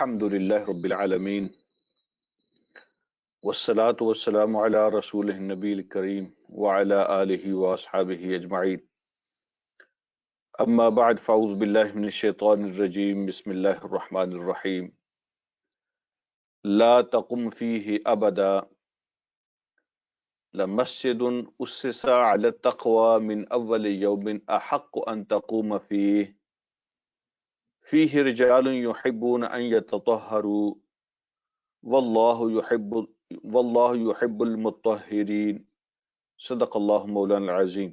الحمد لله رب العالمين والصلاة والسلام على رسوله النبي الكريم وعلى آله وأصحابه أجمعين. أما بعد فأعوذ بالله من الشيطان الرجيم. بسم الله الرحمن الرحيم. لا تقم فيه أبدا لمسجد أسس على التقوى من أول يوم أحق أن تقوم فيه رجال يحبون أن يتطهروا والله يحب المطهرين. صدق اللہ مولانا العظیم.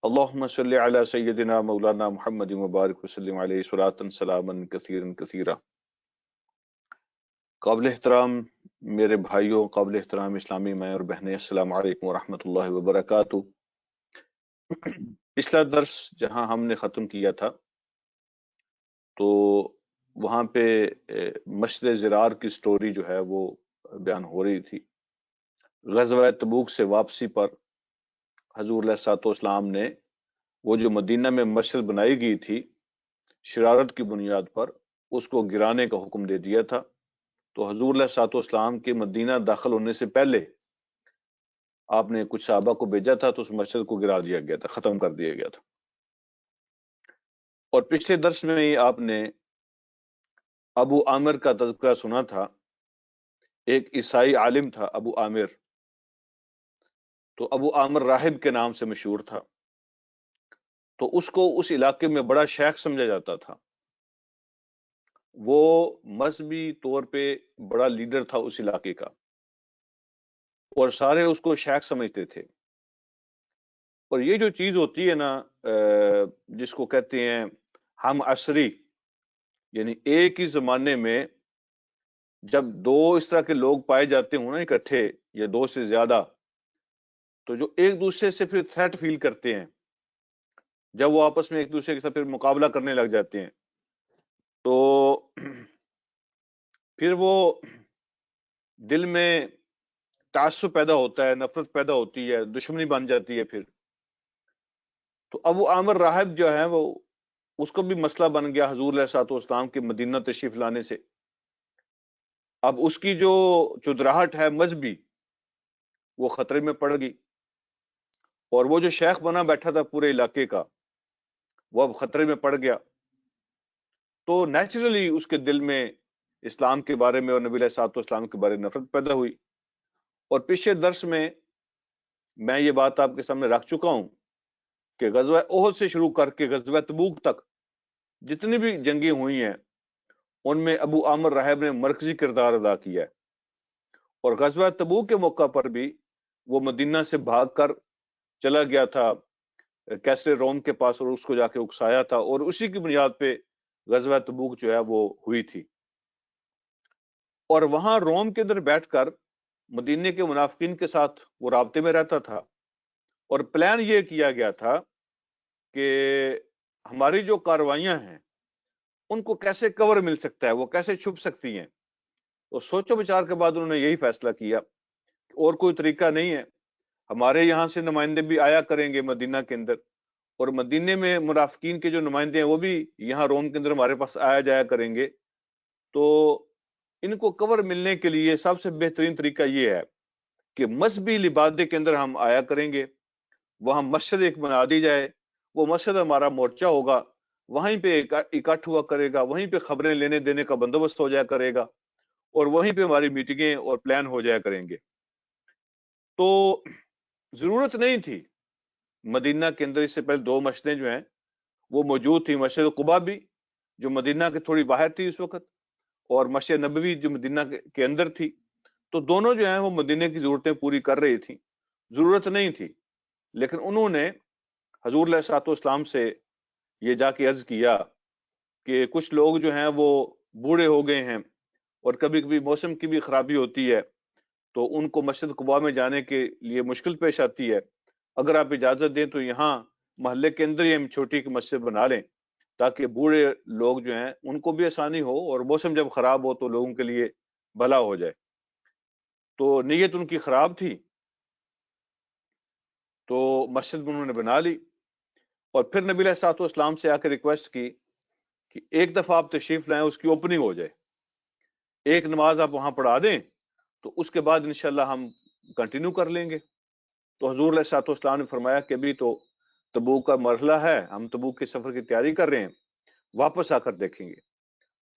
اللہم صلی علی سیدنا مولانا محمد مبارک وسلم علیہ صلاۃ سلاما کثیرا کثیرا. قابل احترام میرے بھائیوں، قابل احترام اسلامی مائیں اور بہنیں، السلام علیکم ورحمۃ اللہ وبرکاتہ. پچھلا درس جہاں ہم نے ختم کیا تھا تو وہاں پہ مسجد زرار کی سٹوری جو ہے وہ بیان ہو رہی تھی. غزوہ تبوک سے واپسی پر حضور علیہ الصلوۃ والسلام نے وہ جو مدینہ میں مسجد بنائی گئی تھی شرارت کی بنیاد پر، اس کو گرانے کا حکم دے دیا تھا. تو حضور علیہ الصلوۃ والسلام کے مدینہ داخل ہونے سے پہلے آپ نے کچھ صحابہ کو بھیجا تھا تو اس مسجد کو گرا دیا گیا تھا، ختم کر دیا گیا تھا. اور پچھلے درس میں ہی آپ نے ابو عامر کا تذکرہ سنا تھا. ایک عیسائی عالم تھا ابو عامر، تو ابو عامر راہب کے نام سے مشہور تھا. تو اس کو اس علاقے میں بڑا شیخ سمجھا جاتا تھا. وہ مذہبی طور پہ بڑا لیڈر تھا اس علاقے کا، اور سارے اس کو شیخ سمجھتے تھے. اور یہ جو چیز ہوتی ہے نا جس کو کہتے ہیں ہم عصری، یعنی ایک ہی زمانے میں جب دو اس طرح کے لوگ پائے جاتے ہوں نا اکٹھے یا دو سے زیادہ، تو جو ایک دوسرے سے پھر تھریٹ فیل کرتے ہیں، جب وہ آپس میں ایک دوسرے کے ساتھ پھر مقابلہ کرنے لگ جاتے ہیں، تو پھر وہ دل میں تعصب پیدا ہوتا ہے، نفرت پیدا ہوتی ہے، دشمنی بن جاتی ہے پھر. تو ابو عامر راہب جو ہے وہ اس کو بھی مسئلہ بن گیا حضور علیہ الصلوۃ والسلام کے مدینہ تشریف لانے سے. اب اس کی جو چودراہٹ ہے مذہبی وہ خطرے میں پڑ گئی، اور وہ جو شیخ بنا بیٹھا تھا پورے علاقے کا وہ اب خطرے میں پڑ گیا. تو نیچرلی اس کے دل میں اسلام کے بارے میں اور نبی علیہ الصلوۃ والسلام کے بارے میں نفرت پیدا ہوئی. اور پچھلے درس میں یہ بات آپ کے سامنے رکھ چکا ہوں کہ غزوہ احد سے شروع کر کے غزوہ تبوک تک جتنی بھی جنگیں ہوئی ہیں ان میں ابو عامر راہب نے مرکزی کردار ادا کیا ہے. اور غزوہ تبوک کے موقع پر بھی وہ مدینہ سے بھاگ کر چلا گیا تھا کیسر روم کے پاس اور اس کو جا کے اکسایا تھا، اور اسی کی بنیاد پہ غزوہ تبوک جو ہے وہ ہوئی تھی. اور وہاں روم کے اندر بیٹھ کر مدینے کے منافقین کے ساتھ وہ رابطے میں رہتا تھا، اور پلان یہ کیا گیا تھا کہ ہماری جو کاروائیاں ہیں ان کو کیسے کور مل سکتا ہے، وہ کیسے چھپ سکتی ہیں. تو سوچو بچار کے بعد انہوں نے یہی فیصلہ کیا، اور کوئی طریقہ نہیں ہے. ہمارے یہاں سے نمائندے بھی آیا کریں گے مدینہ کے اندر، اور مدینے میں منافقین کے جو نمائندے ہیں وہ بھی یہاں روم کے اندر ہمارے پاس آیا جایا کریں گے. تو ان کو کور ملنے کے لیے سب سے بہترین طریقہ یہ ہے کہ مذہبی لبادے کے اندر ہم آیا کریں گے، وہاں مسجد ایک بنا دی جائے، وہ مسجد ہمارا مورچہ ہوگا، وہیں پہ اکٹھ ہوا کرے گا، وہیں پہ خبریں لینے دینے کا بندوبست ہو جایا کرے گا، اور وہیں پہ ہماری میٹنگیں اور پلان ہو جایا کریں گے. تو ضرورت نہیں تھی مدینہ کے اندر، اس سے پہلے دو مسجدیں جو ہیں وہ موجود تھی، مسجد قباء بھی جو مدینہ کے تھوڑی باہر تھی اس وقت، اور مسجد نبوی جو مدینہ کے اندر تھی. تو دونوں جو ہیں وہ مدینہ کی ضرورتیں پوری کر رہی تھیں، ضرورت نہیں تھی. لیکن انہوں نے حضور علیہ الصلوۃ والسلام سے یہ جا کے عرض کیا کہ کچھ لوگ جو ہیں وہ بوڑھے ہو گئے ہیں اور کبھی کبھی موسم کی بھی خرابی ہوتی ہے، تو ان کو مسجد قباء میں جانے کے لیے مشکل پیش آتی ہے. اگر آپ اجازت دیں تو یہاں محلے کے اندر ہی ہم چھوٹی مسجد بنا لیں تاکہ بوڑھے لوگ جو ہیں ان کو بھی آسانی ہو، اور موسم جب خراب ہو تو لوگوں کے لیے بھلا ہو جائے. تو نیت ان کی خراب تھی، تو مسجد انہوں نے بنا لی، اور پھر نبی علیہ الصلوۃ والسلام سے آ کے ریکویسٹ کی کہ ایک دفعہ آپ تشریف لائیں، اس کی اوپننگ ہو جائے، ایک نماز آپ وہاں پڑھا دیں تو اس کے بعد انشاءاللہ ہم کنٹینیو کر لیں گے۔ تو حضور علیہ الصلوۃ والسلام نے فرمایا کہ ابھی تو تبوک کا مرحلہ ہے، ہم تبوک کے سفر کی تیاری کر رہے ہیں، واپس آ کر دیکھیں گے۔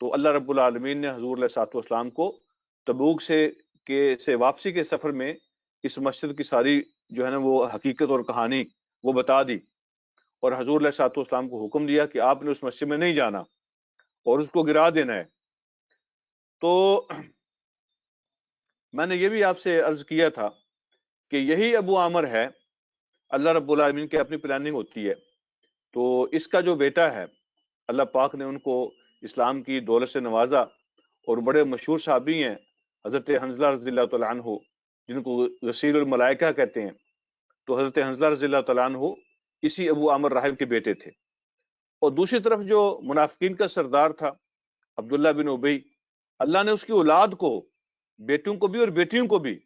تو اللہ رب العالمین نے حضور علیہ الصلوۃ والسلام کو تبوک سے واپسی کے سفر میں اس مسجد کی ساری جو ہے نا وہ حقیقت اور کہانی وہ بتا دی، اور حضور علیہ الصلوۃ والسلام کو حکم دیا کہ آپ نے اس مسجد میں نہیں جانا اور اس کو گرا دینا ہے۔ تو میں نے یہ بھی آپ سے عرض کیا تھا کہ یہی ابو عامر ہے، اللہ رب العالمین کی اپنی پلاننگ ہوتی ہے۔ تو اس کا جو بیٹا ہے، اللہ پاک نے ان کو اسلام کی دولت سے نوازا، اور بڑے مشہور صحابی ہیں حضرت حنظلہ رضی اللہ تعالیٰ عنہ، جن کو غسیل الملائکہ کہتے ہیں۔ تو حضرت حنظلہ رضی اللہ تعالیٰ عنہ اسی ابو عامر راہب کے بیٹے تھے۔ اور دوسری طرف جو منافقین کا سردار تھا عبداللہ بن ابی، اللہ نے اس کی اولاد کو، بیٹوں کو بھی اور بیٹیوں کو بھی،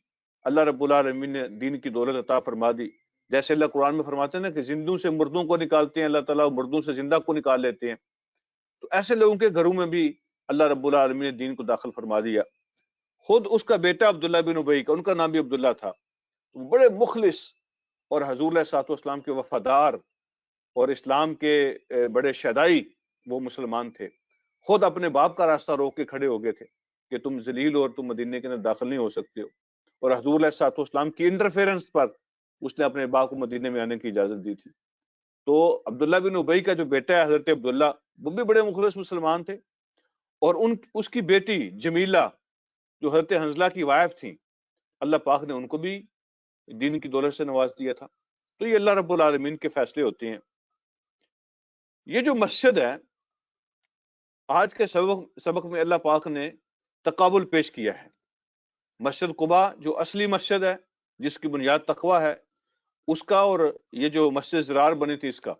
اللہ رب العالمین نے دین کی دولت عطا فرما دی۔ جیسے اللہ قرآن میں فرماتے ہیں نا کہ زندوں سے مردوں کو نکالتے ہیں اللہ تعالیٰ، مردوں سے زندہ کو نکال لیتے ہیں۔ تو ایسے لوگوں کے گھروں میں بھی اللہ رب العالمین نے دین کو داخل فرما دیا۔ خود اس کا بیٹا عبداللہ بن ابی کا، ان کا نام بھی عبداللہ تھا، وہ بڑے مخلص اور حضور علیہ الصلوۃ والسلام کے وفادار اور اسلام کے بڑے شیدائی وہ مسلمان تھے۔ خود اپنے باپ کا راستہ روک کے کھڑے ہو گئے تھے کہ تم ذلیل اور تم مدینے کے اندر داخل نہیں ہو سکتے ہو، اور حضور علیہ الصلوۃ والسلام کی انٹرفیرنس پر اس نے اپنے باپ کو مدینے میں آنے کی اجازت دی تھی۔ تو عبداللہ بن ابی کا جو بیٹا ہے حضرت عبداللہ، وہ بھی بڑے مخلص مسلمان تھے، اور اس کی بیٹی جمیلہ جو حضرت حنظلہ کی وائف تھیں، اللہ پاک نے ان کو بھی دین کی دولت سے نواز دیا تھا۔ تو یہ اللہ رب العالمین کے فیصلے ہوتے ہیں۔ یہ جو مسجد ہے، آج کے سبق میں اللہ پاک نے تقابل پیش کیا ہے۔ مسجد قباء جو اصلی مسجد ہے جس کی بنیاد تقویٰ ہے، اس کا، اور یہ جو مسجد زرار بنی تھی اس کا،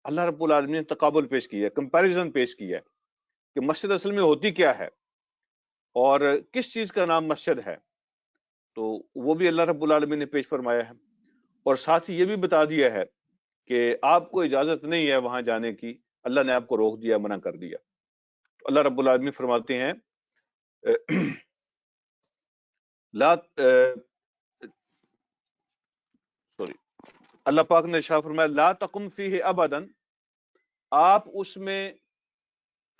اللہ رب العالمین نے تقابل پیش کیا ہے، کمپیریزن پیش کیا ہے کہ مسجد اصل میں ہوتی کیا ہے اور کس چیز کا نام مسجد ہے۔ تو وہ بھی اللہ رب العالمین نے پیش فرمایا ہے، اور ساتھ ہی یہ بھی بتا دیا ہے کہ آپ کو اجازت نہیں ہے وہاں جانے کی، اللہ نے آپ کو روک دیا، منع کر دیا۔ تو اللہ رب العالمین فرماتے ہیں اللہ پاک نے ارشاد فرمایا لا تقم فیہ ابدا، آپ اس میں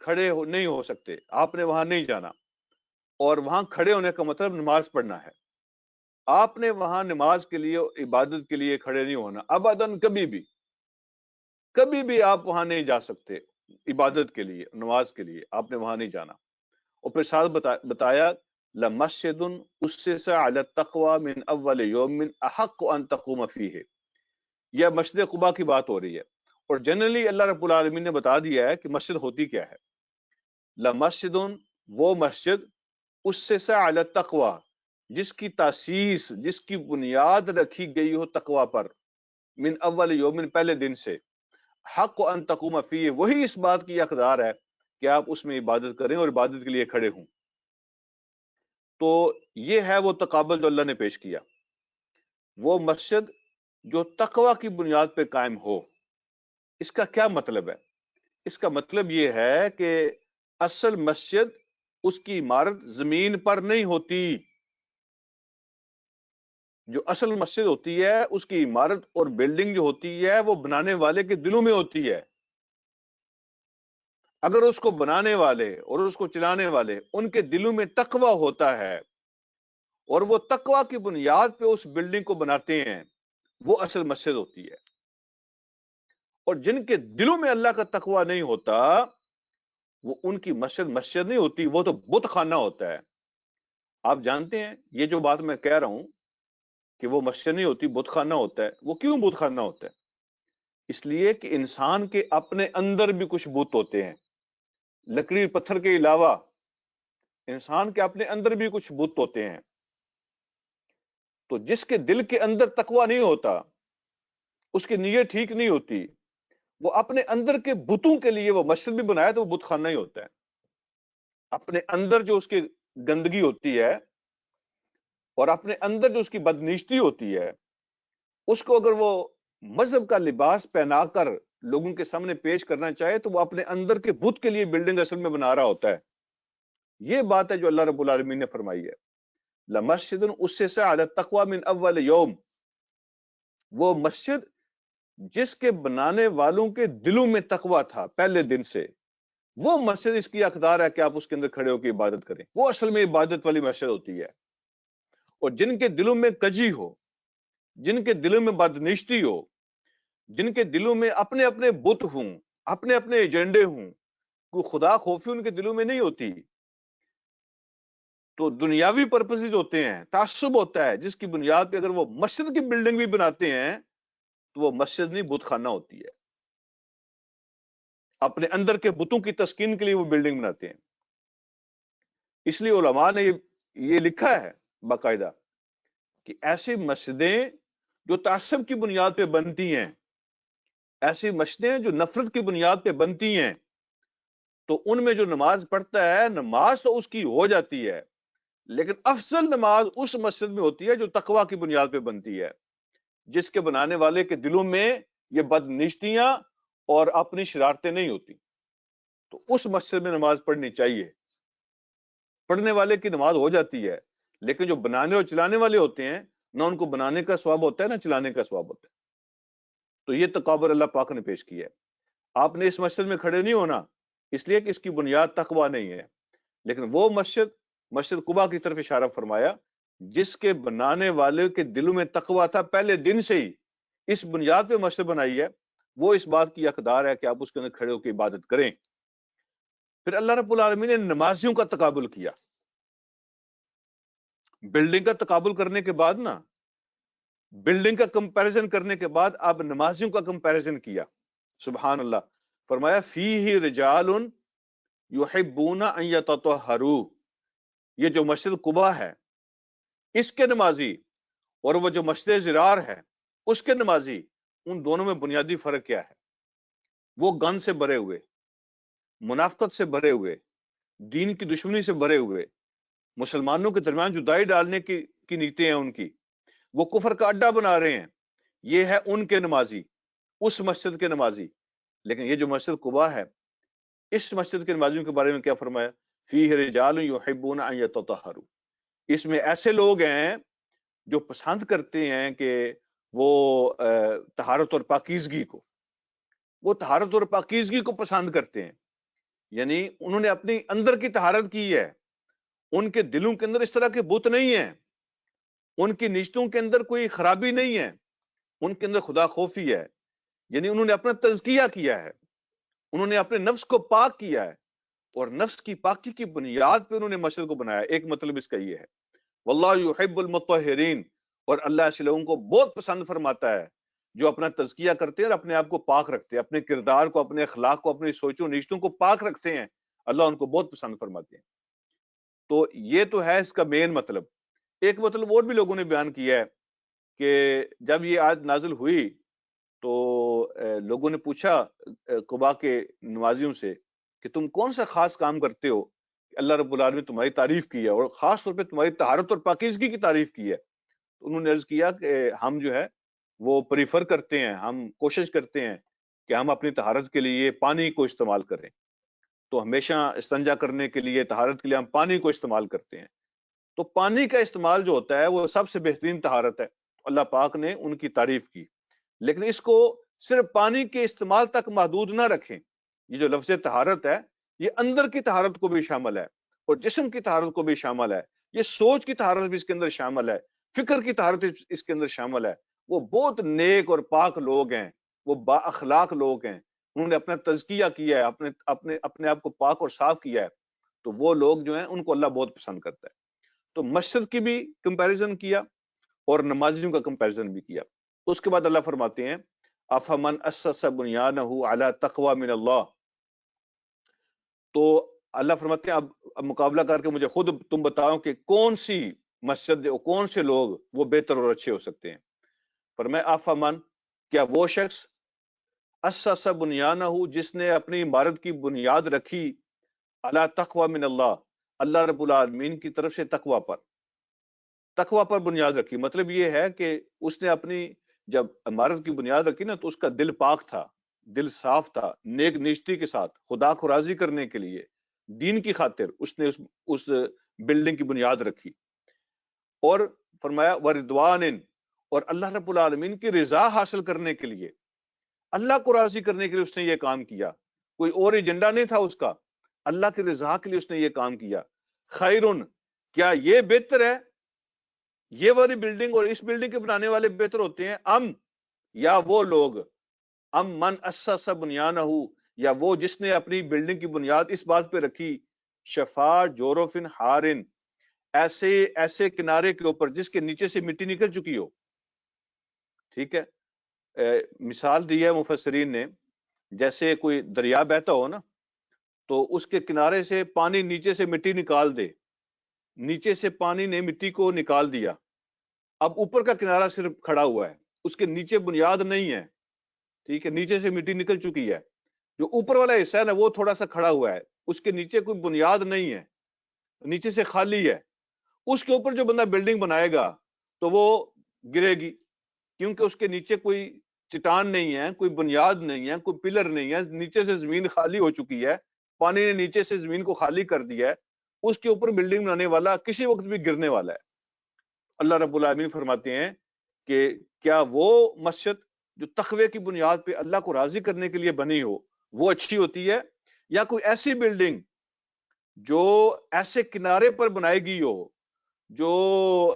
کھڑے نہیں ہو سکتے، آپ نے وہاں نہیں جانا۔ اور وہاں کھڑے ہونے کا مطلب نماز پڑھنا ہے، آپ نے وہاں نماز کے لیے، عبادت کے لیے کھڑے نہیں ہونا ابداً، کبھی بھی آپ وہاں نہیں جا سکتے عبادت کے لیے، نماز کے لیے آپ نے وہاں نہیں جانا۔ اور پھر ساتھ بتایا لمسجد اسس علی التقوی من اول یوم احق ان تقوم فیہ، یہ مسجد قباء کی بات ہو رہی ہے، اور جنرلی اللہ رب العالمین نے بتا دیا ہے کہ مسجد ہوتی کیا ہے۔ لمسجد، وہ مسجد، اسس علی التقوی، جس کی تاسیس، جس کی بنیاد رکھی گئی ہو تقوی پر، من اول یوم، پہلے دن سے، حق ان تقوم فیہ، وہی اس بات کی حقدار ہے کہ آپ اس میں عبادت کریں اور عبادت کے لیے کھڑے ہوں۔ تو یہ ہے وہ تقابل جو اللہ نے پیش کیا، وہ مسجد جو تقوی کی بنیاد پہ قائم ہو۔ اس کا کیا مطلب ہے؟ اس کا مطلب یہ ہے کہ اصل مسجد، اس کی عمارت زمین پر نہیں ہوتی۔ جو اصل مسجد ہوتی ہے اس کی عمارت اور بلڈنگ جو ہوتی ہے وہ بنانے والے کے دلوں میں ہوتی ہے۔ اگر اس کو بنانے والے اور اس کو چلانے والے، ان کے دلوں میں تقوی ہوتا ہے اور وہ تقوی کی بنیاد پہ اس بلڈنگ کو بناتے ہیں، وہ اصل مسجد ہوتی ہے۔ اور جن کے دلوں میں اللہ کا تقوی نہیں ہوتا، وہ ان کی مسجد نہیں ہوتی، وہ تو بت خانہ ہوتا ہے۔ آپ جانتے ہیں یہ جو بات میں کہہ رہا ہوں کہ وہ مسجد نہیں ہوتی، بت خانہ ہوتا ہے، وہ کیوں بت خانہ ہوتا ہے؟ اس لیے کہ انسان کے اپنے اندر بھی کچھ بت ہوتے ہیں، لکڑی پتھر کے علاوہ انسان کے اپنے اندر بھی کچھ بت ہوتے ہیں۔ تو جس کے دل کے اندر تقوی نہیں ہوتا، اس کی نیت ٹھیک نہیں ہوتی، وہ اپنے اندر کے بتوں کے لیے وہ مسجد بھی بنایا تو وہ بت خانہ ہی ہوتا ہے۔ اپنے اندر جو اس کی گندگی ہوتی ہے اور اپنے اندر جو اس کی بدنیشتی ہوتی ہے، اس کو اگر وہ مذہب کا لباس پہنا کر لوگوں کے سامنے پیش کرنا چاہے تو وہ اپنے اندر کے بت کے لیے بلڈنگ اصل میں بنا رہا ہوتا ہے. یہ بات ہے جو اللہ رب العالمین نے فرمائی ہے. لمسجد اسس علی التقوی من اول یوم، وہ مسجد جس کے بنانے والوں کے دلوں میں تقوی تھا پہلے دن سے، وہ مسجد اس کی حقدار ہے کہ آپ اس کے اندر کھڑے ہو کے عبادت کریں. وہ اصل میں عبادت والی مسجد ہوتی ہے. اور جن کے دلوں میں کجی ہو، جن کے دلوں میں بدنشتی ہو، جن کے دلوں میں اپنے اپنے بت ہوں، اپنے اپنے ایجنڈے ہوں، کوئی خدا خوفی ان کے دلوں میں نہیں ہوتی، تو دنیاوی پرپسز ہوتے ہیں، تعصب ہوتا ہے، جس کی بنیاد پہ اگر وہ مسجد کی بلڈنگ بھی بناتے ہیں تو وہ مسجد نہیں بت خانہ ہوتی ہے. اپنے اندر کے بتوں کی تسکین کے لیے وہ بلڈنگ بناتے ہیں. اس لیے علماء نے یہ لکھا ہے باقاعدہ کہ ایسی مسجدیں جو تعصب کی بنیاد پہ بنتی ہیں، ایسی مسجدیں جو نفرت کی بنیاد پہ بنتی ہیں، تو ان میں جو نماز پڑھتا ہے، نماز تو اس کی ہو جاتی ہے، لیکن افضل نماز اس مسجد میں ہوتی ہے جو تقوی کی بنیاد پہ بنتی ہے، جس کے بنانے والے کے دلوں میں یہ بدنشتیاں اور اپنی شرارتیں نہیں ہوتی. تو اس مسجد میں نماز پڑھنی چاہیے. پڑھنے والے کی نماز ہو جاتی ہے، لیکن جو بنانے اور چلانے والے ہوتے ہیں، نہ ان کو بنانے کا ثواب ہوتا ہے نہ چلانے کا ثواب ہوتا ہے. تو یہ تقابر اللہ پاک نے پیش کیا ہے. آپ نے اس مسجد میں کھڑے نہیں ہونا اس لیے کہ اس کی بنیاد تقوی نہیں ہے، لیکن وہ مسجد قباء کی طرف اشارہ فرمایا جس کے بنانے والے کے دلوں میں تقوی تھا پہلے دن سے ہی، اس بنیاد پہ مسجد بنائی ہے، وہ اس بات کی حقدار ہے کہ آپ اس کے اندر کھڑے ہو کے عبادت کریں. پھر اللہ رب العالمین نے نمازیوں کا تقابل کیا. بلڈنگ کا تقابل کرنے کے بعد نا، بلڈنگ کا کمپیریزن کرنے کے بعد اب نمازیوں کا کمپیریزن کیا. سبحان اللہ. فرمایا فیہ رجال یحبون ان یتطہروا، یہ جو مسجد قباء ہے اس کے نمازی اور وہ جو مسجد زرار ہے اس کے نمازی، ان دونوں میں بنیادی فرق کیا ہے؟ وہ گن سے بھرے ہوئے، منافقت سے بھرے ہوئے، دین کی دشمنی سے بھرے ہوئے، مسلمانوں کے درمیان جدائی ڈالنے کی نیتیں ہیں ان کی، وہ کفر کا اڈا بنا رہے ہیں. یہ ہے ان کے نمازی، اس مسجد کے نمازی. لیکن یہ جو مسجد قباء ہے، اس مسجد کے نمازیوں کے بارے میں کیا فرمایا؟ فیہ رجال یحبون ان یتطہروا، اس میں ایسے لوگ ہیں جو پسند کرتے ہیں کہ وہ طہارت اور پاکیزگی کو، وہ طہارت اور پاکیزگی کو پسند کرتے ہیں. یعنی انہوں نے اپنی اندر کی طہارت کی ہے، ان کے دلوں کے اندر اس طرح کے بت نہیں ہیں، ان کی نشتوں کے اندر کوئی خرابی نہیں ہے، ان کے اندر خدا خوفی ہے. یعنی انہوں نے اپنا تزکیہ کیا ہے، انہوں نے اپنے نفس کو پاک کیا ہے، اور نفس کی پاکی کی بنیاد پہ انہوں نے مسجد کو بنایا. ایک مطلب اس کا یہ ہے واللہ یحب المطہرین، اور اللہ ایسے لوگوں کو بہت پسند فرماتا ہے جو اپنا تزکیہ کرتے ہیں اور اپنے آپ کو پاک رکھتے ہیں، اپنے کردار کو، اپنے اخلاق کو، اپنی سوچوں نیشتوں کو پاک رکھتے ہیں. اللہ ان کو بہت پسند فرماتے ہیں. تو یہ تو ہے اس کا مین مطلب. ایک مطلب اور بھی لوگوں نے بیان کیا ہے کہ جب یہ آیت نازل ہوئی تو لوگوں نے پوچھا قباء کے نمازیوں سے کہ تم کون سا خاص کام کرتے ہو کہ اللہ رب العالمین نے تمہاری تعریف کی ہے، اور خاص طور پہ تمہاری طہارت اور پاکیزگی کی تعریف کی ہے. تو انہوں نے عرض کیا کہ ہم جو ہے وہ پریفر کرتے ہیں، ہم کوشش کرتے ہیں کہ ہم اپنی طہارت کے لیے پانی کو استعمال کریں. تو ہمیشہ استنجا کرنے کے لیے، طہارت کے لیے ہم پانی کو استعمال کرتے ہیں. تو پانی کا استعمال جو ہوتا ہے وہ سب سے بہترین طہارت ہے. اللہ پاک نے ان کی تعریف کی، لیکن اس کو صرف پانی کے استعمال تک محدود نہ رکھیں. یہ جو لفظ طہارت ہے یہ اندر کی طہارت کو بھی شامل ہے، اور جسم کی طہارت کو بھی شامل ہے، یہ سوچ کی طہارت بھی اس کے اندر شامل ہے، فکر کی طہارت اس کے اندر شامل ہے. وہ بہت نیک اور پاک لوگ ہیں، وہ با اخلاق لوگ ہیں، انہوں نے اپنا تزکیہ کیا ہے، اپنے آپ کو پاک اور صاف کیا ہے. تو وہ لوگ جو ہیں ان کو اللہ بہت پسند کرتا ہے. تو مسجد کی بھی کمپیریزن کیا اور نمازیوں کا کمپیریزن بھی کیا. اس کے بعد اللہ فرماتے ہیں افمن اسس بنیانہ علی تقوی من اللہ. تو اللہ فرماتے ہیں اب مقابلہ کر کے مجھے خود تم بتاؤ کہ کون سی مسجد اور کون سے لوگ وہ بہتر اور اچھے ہو سکتے ہیں. فرمایا افمن، کیا وہ شخص اسس بنیانہ، جس نے اپنی عمارت کی بنیاد رکھی علی تقوی من اللہ، اللہ رب العالمین کی طرف سے تقوی پر بنیاد رکھی. مطلب یہ ہے کہ اس نے اپنی جب عمارت کی بنیاد رکھی نا تو اس کا دل پاک تھا، دل صاف تھا، نیک نیستی کے ساتھ خدا کو راضی کرنے کے لیے، دین کی خاطر اس نے اس بلڈنگ کی بنیاد رکھی. اور فرمایا وردوان، اور اللہ رب العالمین کی رضا حاصل کرنے کے لیے، اللہ کو راضی کرنے کے لیے اس نے یہ کام کیا. کوئی اور ایجنڈا نہیں تھا اس کا، اللہ کی رضا کے لیے اس نے یہ کام کیا. خیرن، کیا یہ بہتر ہے، یہ والی بلڈنگ اور اس بلڈنگ کے بنانے والے بہتر ہوتے ہیں، ام، یا وہ لوگ، ام من اسس بنیانہ، یا وہ جس نے اپنی بلڈنگ کی بنیاد اس بات پہ رکھی، شفا جورفن ہارن، ایسے کنارے کے اوپر جس کے نیچے سے مٹی نکل چکی ہو. ٹھیک ہے، مثال دی ہے مفسرین نے، جیسے کوئی دریا بہتا ہو نا، تو اس کے کنارے سے پانی نیچے سے مٹی نکال دے، نیچے سے پانی نے مٹی کو نکال دیا، اب اوپر کا کنارہ صرف کھڑا ہوا ہے، اس کے نیچے بنیاد نہیں ہے. ٹھیک ہے، نیچے سے مٹی نکل چکی ہے، جو اوپر والا حصہ ہے نا وہ تھوڑا سا کھڑا ہوا ہے، اس کے نیچے کوئی بنیاد نہیں ہے، نیچے سے خالی ہے. اس کے اوپر جو بندہ بلڈنگ بنائے گا تو وہ گرے گی، کیونکہ اس کے نیچے کوئی چٹان نہیں ہے، کوئی بنیاد نہیں ہے، کوئی پلر نہیں ہے، نیچے سے زمین خالی ہو چکی ہے، پانی نے نیچے سے زمین کو خالی کر دیا ہے. اس کے اوپر بلڈنگ بنانے والا کسی وقت بھی گرنے والا ہے. اللہ رب العالمین فرماتے ہیں کہ کیا وہ مسجد جو تقوی کی بنیاد پہ اللہ کو راضی کرنے کے لیے بنی ہو وہ اچھی ہوتی ہے، یا کوئی ایسی بلڈنگ جو ایسے کنارے پر بنائی گئی ہو جو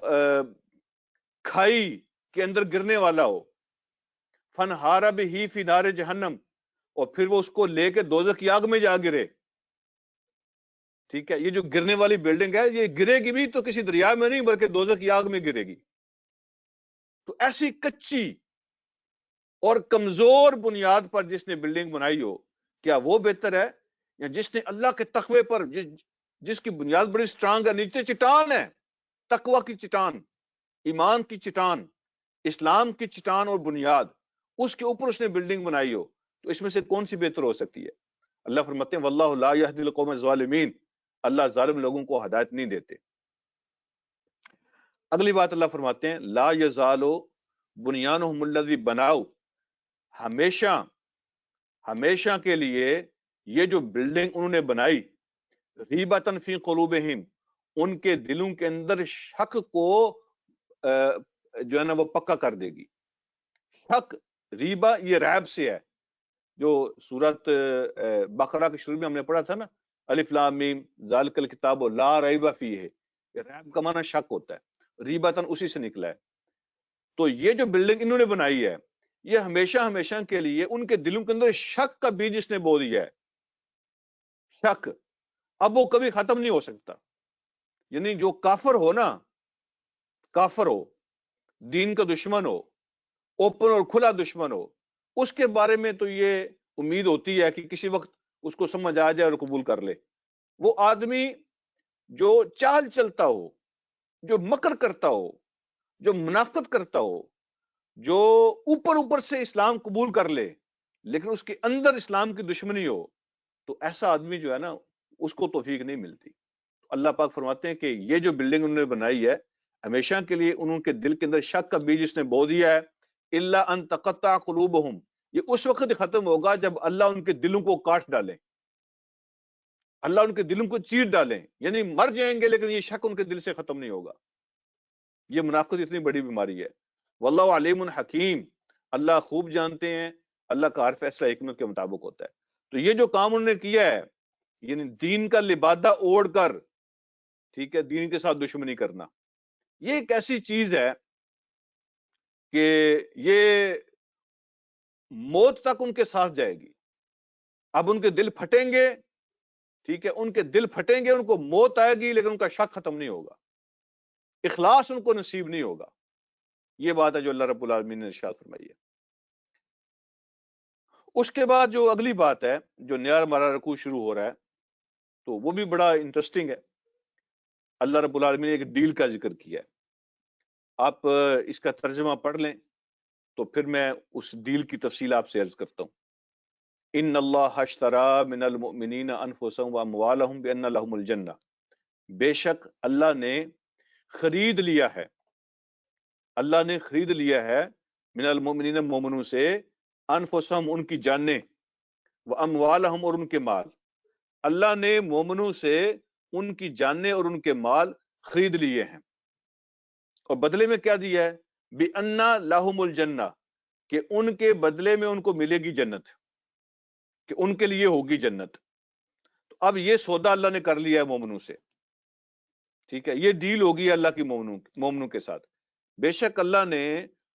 کھائی کے اندر گرنے والا ہو، فنہارا بھی فی نار جہنم، اور پھر وہ اس کو لے کے دوزخ کی آگ میں جا گرے. ٹھیک ہے، یہ جو گرنے والی بلڈنگ ہے یہ گرے گی بھی تو کسی دریا میں نہیں بلکہ دوزخ کی آگ میں گرے گی. تو ایسی کچی اور کمزور بنیاد پر جس نے بلڈنگ بنائی ہو، کیا وہ بہتر ہے، یا جس نے اللہ کے تقوی پر جس کی بنیاد بڑی سٹرانگ ہے، نیچے چٹان ہے، تقوی کی چٹان، ایمان کی چٹان، اسلام کی چٹان اور بنیاد، اس کے اوپر اس نے بلڈنگ بنائی ہو، تو اس میں سے کون سی بہتر ہو سکتی ہے؟ اللہ فرماتے ہیں واللہ لا یہدی القوم الظالمین، اللہ ظالم لوگوں کو ہدایت نہیں دیتے. اگلی بات اللہ فرماتے ہیں لا یزال بنیانہم الذی بناؤ، ہمیشہ کے لیے یہ جو بلڈنگ انہوں نے بنائی، ریبتن فی قلوبہم، ان کے دلوں کے اندر شک کو جو ہے نا وہ پکا کر دے گی. شک، ریبہ یہ ریب سے ہے، جو سورت بقرہ کے شروع میں ہم نے پڑھا تھا نا، الف لام میم ذالک الکتاب لا ریب فیہ، ریب کا معنی شک ہوتا ہے، ریبتن اسی سے نکلا ہے. تو یہ جو بلڈنگ انہوں نے بنائی ہے یہ ہمیشہ کے لیے ان کے دلوں کے اندر شک کا بیج اس نے بو دیا ہے. شک اب وہ کبھی ختم نہیں ہو سکتا. یعنی جو کافر ہو نا، کافر ہو، دین کا دشمن ہو، اوپن اور کھلا دشمن ہو، اس کے بارے میں تو یہ امید ہوتی ہے کہ کسی وقت اس کو سمجھ آ جائے اور قبول کر لے. وہ آدمی جو چال چلتا ہو، جو مکر کرتا ہو، جو منافقت کرتا ہو، جو اوپر سے اسلام قبول کر لے لیکن اس کے اندر اسلام کی دشمنی ہو، تو ایسا آدمی جو ہے نا اس کو توفیق نہیں ملتی. اللہ پاک فرماتے ہیں کہ یہ جو بلڈنگ انہوں نے بنائی ہے ہمیشہ کے لیے انہوں کے دل کے اندر شک کا بیج اس نے بو دیا ہے. الا ان تقطع قلوبہم، یہ اس وقت ختم ہوگا جب اللہ ان کے دلوں کو کاٹ ڈالے، اللہ ان کے دلوں کو چیر ڈالیں، یعنی مر جائیں گے لیکن یہ شک ان کے دل سے ختم نہیں ہوگا. یہ منافقت اتنی بڑی بیماری ہے. واللہ علیم حکیم، اللہ خوب جانتے ہیں، اللہ کا ہر فیصلہ حکمت کے مطابق ہوتا ہے. تو یہ جو کام انہوں نے کیا ہے، یعنی دین کا لبادہ اوڑھ کر، ٹھیک ہے، دین کے ساتھ دشمنی کرنا، یہ ایک ایسی چیز ہے کہ یہ موت تک ان کے ساتھ جائے گی. اب ان کے دل پھٹیں گے، ٹھیک ہے، ان کے دل پھٹیں گے، ان کو موت آئے گی لیکن ان کا شک ختم نہیں ہوگا، اخلاص ان کو نصیب نہیں ہوگا. یہ بات ہے جو اللہ رب العالمین نے ارشاد فرمائی ہے. اس کے بعد جو اگلی بات ہے، جو نیا ہمارا رکوع شروع ہو رہا ہے، تو وہ بھی بڑا انٹرسٹنگ ہے. اللہ رب العالمین نے ایک ڈیل کا ذکر کیا ہے. آپ اس کا ترجمہ پڑھ لیں تو پھر میں اس ڈیل کی تفصیل آپ سے عرض کرتا ہوں. ان اللہ اشترى من المؤمنین انفسهم واموالهم بان لهم الجنہ، بے شک اللہ نے خرید لیا ہے، اللہ نے خرید لیا ہے من المؤمنین، مومنوں سے، انفسہم ان کی جانیں، واموالہم اور ان کے مال، اللہ نے مومنوں سے ان کی جانیں اور ان کے مال خرید لیے ہیں، اور بدلے میں کیا دیا ہے؟ بِأَنَّ لَهُمُ الْجَنَّةَ، کہ ان کے بدلے میں ان کو ملے گی جنت، کہ ان کے لیے ہوگی جنت۔ تو اب یہ سودا اللہ نے کر لیا ہے مومنوں سے، ٹھیک ہے، یہ ڈیل ہوگی اللہ کی مومنوں کے ساتھ۔ بے شک اللہ نے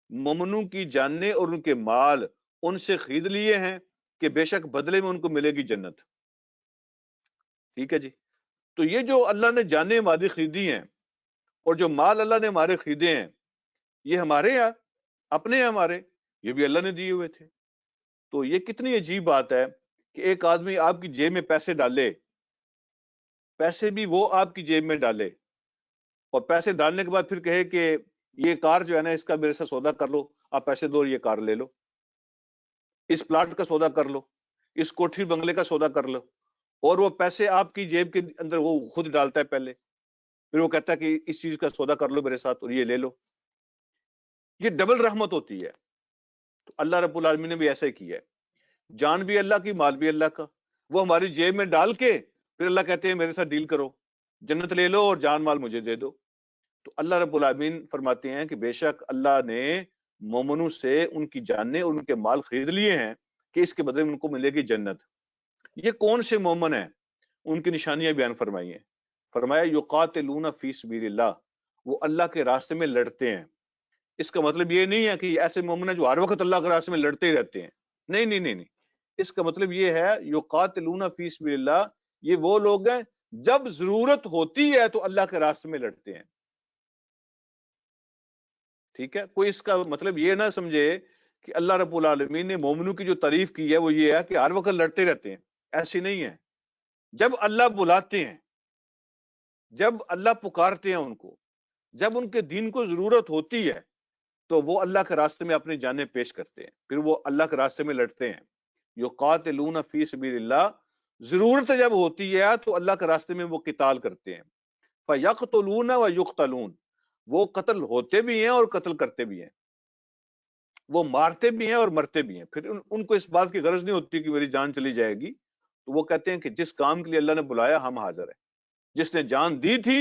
مومنوں کی جانیں اور ان کے مال ان سے خرید لیے ہیں کہ بے شک بدلے میں ان کو ملے گی جنت، ٹھیک ہے جی۔ تو یہ جو اللہ نے جانیں ہماری خریدی ہیں اور جو مال اللہ نے ہمارے خریدے ہیں، یہ ہمارے ہیں، اپنے ہیں ہمارے، یہ بھی اللہ نے دیے ہوئے تھے۔ تو یہ کتنی عجیب بات ہے کہ ایک آدمی آپ کی جیب میں پیسے ڈالے، پیسے بھی وہ آپ کی جیب میں ڈالے، اور پیسے ڈالنے کے بعد پھر کہے کہ یہ کار جو ہے نا اس کا میرے ساتھ سودا کر لو، آپ پیسے دو اور یہ کار لے لو، اس پلاٹ کا سودا کر لو، اس کوٹھی بنگلے کا سودا کر لو، اور وہ پیسے آپ کی جیب کے اندر وہ خود ڈالتا ہے پہلے، پھر وہ کہتا ہے کہ اس چیز کا سودا کر لو میرے ساتھ اور یہ لے لو۔ یہ ڈبل رحمت ہوتی ہے۔ تو اللہ رب العالمین نے بھی ایسا ہی کیا ہے، جان بھی اللہ کی، مال بھی اللہ کا، وہ ہماری جیب میں ڈال کے پھر اللہ کہتے ہیں میرے ساتھ ڈیل کرو، جنت لے لو اور جان مال مجھے دے دو۔ تو اللہ رب العالمین فرماتے ہیں کہ بے شک اللہ نے مومنوں سے ان کی جانیں اور ان کے مال خرید لیے ہیں کہ اس کے بدلے میں ان کو ملے گی جنت۔ یہ کون سے مومن ہیں؟ ان کی نشانیاں بیان فرمائی ہیں۔ فرمایا یقاتلون فی سبیل اللہ، وہ اللہ کے راستے میں لڑتے ہیں۔ اس کا مطلب یہ نہیں ہے کہ ایسے مومن ہیں جو ہر وقت اللہ کے راستے میں لڑتے ہی رہتے ہیں، نہیں نہیں نہیں نہیں، اس کا مطلب یہ ہے یقاتلون فی سبیل اللہ، یہ وہ لوگ ہیں جب ضرورت ہوتی ہے تو اللہ کے راستے میں لڑتے ہیں، ٹھیک ہے۔ کوئی اس کا مطلب یہ نہ سمجھے کہ اللہ رب العالمین نے مومنوں کی جو تعریف کی ہے وہ یہ ہے کہ ہر وقت لڑتے رہتے ہیں، ایسی نہیں ہے۔ جب اللہ بلاتے ہیں، جب اللہ پکارتے ہیں ان کو، جب ان کے دین کو ضرورت ہوتی ہے تو وہ اللہ کے راستے میں اپنی جانیں پیش کرتے ہیں، پھر وہ اللہ کے راستے میں لڑتے ہیں۔ یقاتلون فی سبیل اللہ، ضرورت جب ہوتی ہے تو اللہ کے راستے میں وہ قتال کرتے ہیں۔ فیقتلون و یقتلون، وہ قتل ہوتے بھی ہیں اور قتل کرتے بھی ہیں، وہ مارتے بھی ہیں اور مرتے بھی ہیں۔ پھر ان کو اس بات کی غرض نہیں ہوتی کہ میری جان چلی جائے گی، تو وہ کہتے ہیں کہ جس کام کے لیے اللہ نے بلایا ہم حاضر ہیں، جس نے جان دی تھی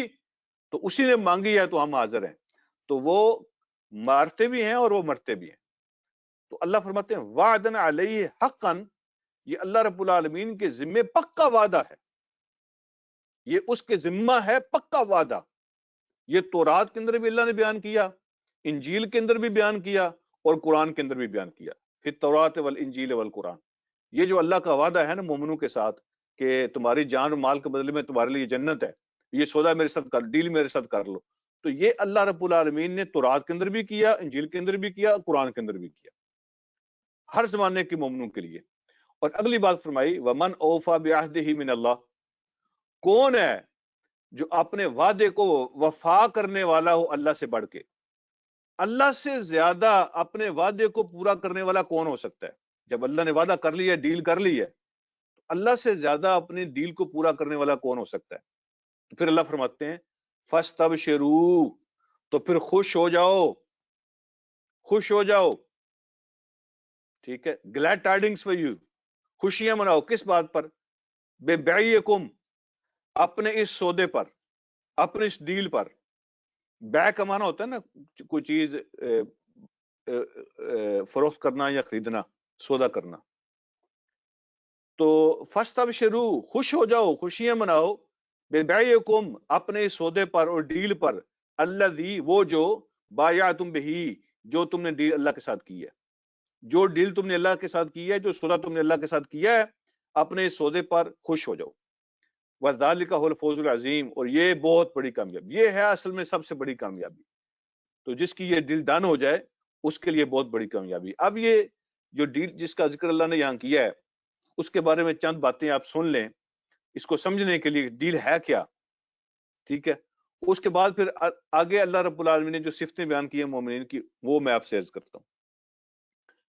تو اسی نے مانگی ہے تو ہم حاضر ہیں۔ تو وہ مارتے بھی ہیں اور وہ مرتے بھی ہیں۔ تو اللہ فرماتے ہیں وعدن علیہ حقا، یہ اللہ رب العالمین کے ذمے پکا وعدہ ہے، یہ اس کے ذمہ ہے پکا وعدہ۔ یہ تورات کے اندر بھی اللہ نے بیان کیا، انجیل کے اندر بھی بیان کیا، اور قرآن کے اندر بھی بیان کیا، فی التوراۃ والانجیل والقرآن۔ یہ جو اللہ کا وعدہ ہے نا مومنوں کے ساتھ کہ تمہاری جان اور مال کے بدلے میں تمہارے لیے جنت ہے، یہ سودا میرے ساتھ کر، ڈیل میرے ساتھ کر لو، تو یہ اللہ رب العالمین نے تورات کے اندر بھی کیا، انجیل کے اندر بھی کیا، قرآن کے اندر بھی کیا، ہر زمانے کے مومنوں کے لیے۔ اور اگلی بات فرمائی ومن اوفا بعہدہ من اللہ، کون ہے جو اپنے وعدے کو وفا کرنے والا ہو اللہ سے بڑھ کے؟ اللہ سے زیادہ اپنے وعدے کو پورا کرنے والا کون ہو سکتا ہے؟ جب اللہ نے وعدہ کر لیا، ڈیل کر لی ہے، تو اللہ سے زیادہ اپنی ڈیل کو پورا کرنے والا کون ہو سکتا ہے؟ تو پھر اللہ فرماتے ہیں فاستبشروا، تو پھر خوش ہو جاؤ، خوش ہو جاؤ، ٹھیک ہے، گلیڈ ٹائڈنگس فار یو، خوشیاں مناؤ، کس بات پر؟ بے بیعکم، اپنے اس سودے پر، اپنے اس ڈیل پر۔ بیع کا معنی ہوتا ہے نا کوئی چیز فروخت کرنا یا خریدنا، سودا کرنا۔ تو فاستبشروا، خوش ہو جاؤ، خوشیاں مناؤ، بے بیعکم، اپنے سودے پر اور ڈیل پر، الذی، وہ جو بایعتم بہی، جو تم نے ڈیل اللہ کے ساتھ کی ہے، جو ڈیل تم نے اللہ کے ساتھ کی ہے، جو سودا تم نے اللہ کے ساتھ کیا ہے، اپنے سودے پر خوش ہو جاؤ۔ وذالک هو الفوز العظیم، اور یہ بہت بڑی کامیابی، یہ ہے اصل میں سب سے بڑی کامیابی۔ تو جس کی یہ ڈیل ڈن ہو جائے اس کے لیے بہت بڑی کامیابی۔ اب یہ جو ڈیل جس کا ذکر اللہ نے یہاں کیا ہے اس کے بارے میں چند باتیں آپ سن لیں اس کو سمجھنے کے لیے، ڈیل ہے کیا، ٹھیک ہے۔ اس کے بعد پھر آگے اللہ رب العالمین نے جو صفتیں بیان کی ہیں مومنین کی وہ میں آپ سے عرض کرتا ہوں۔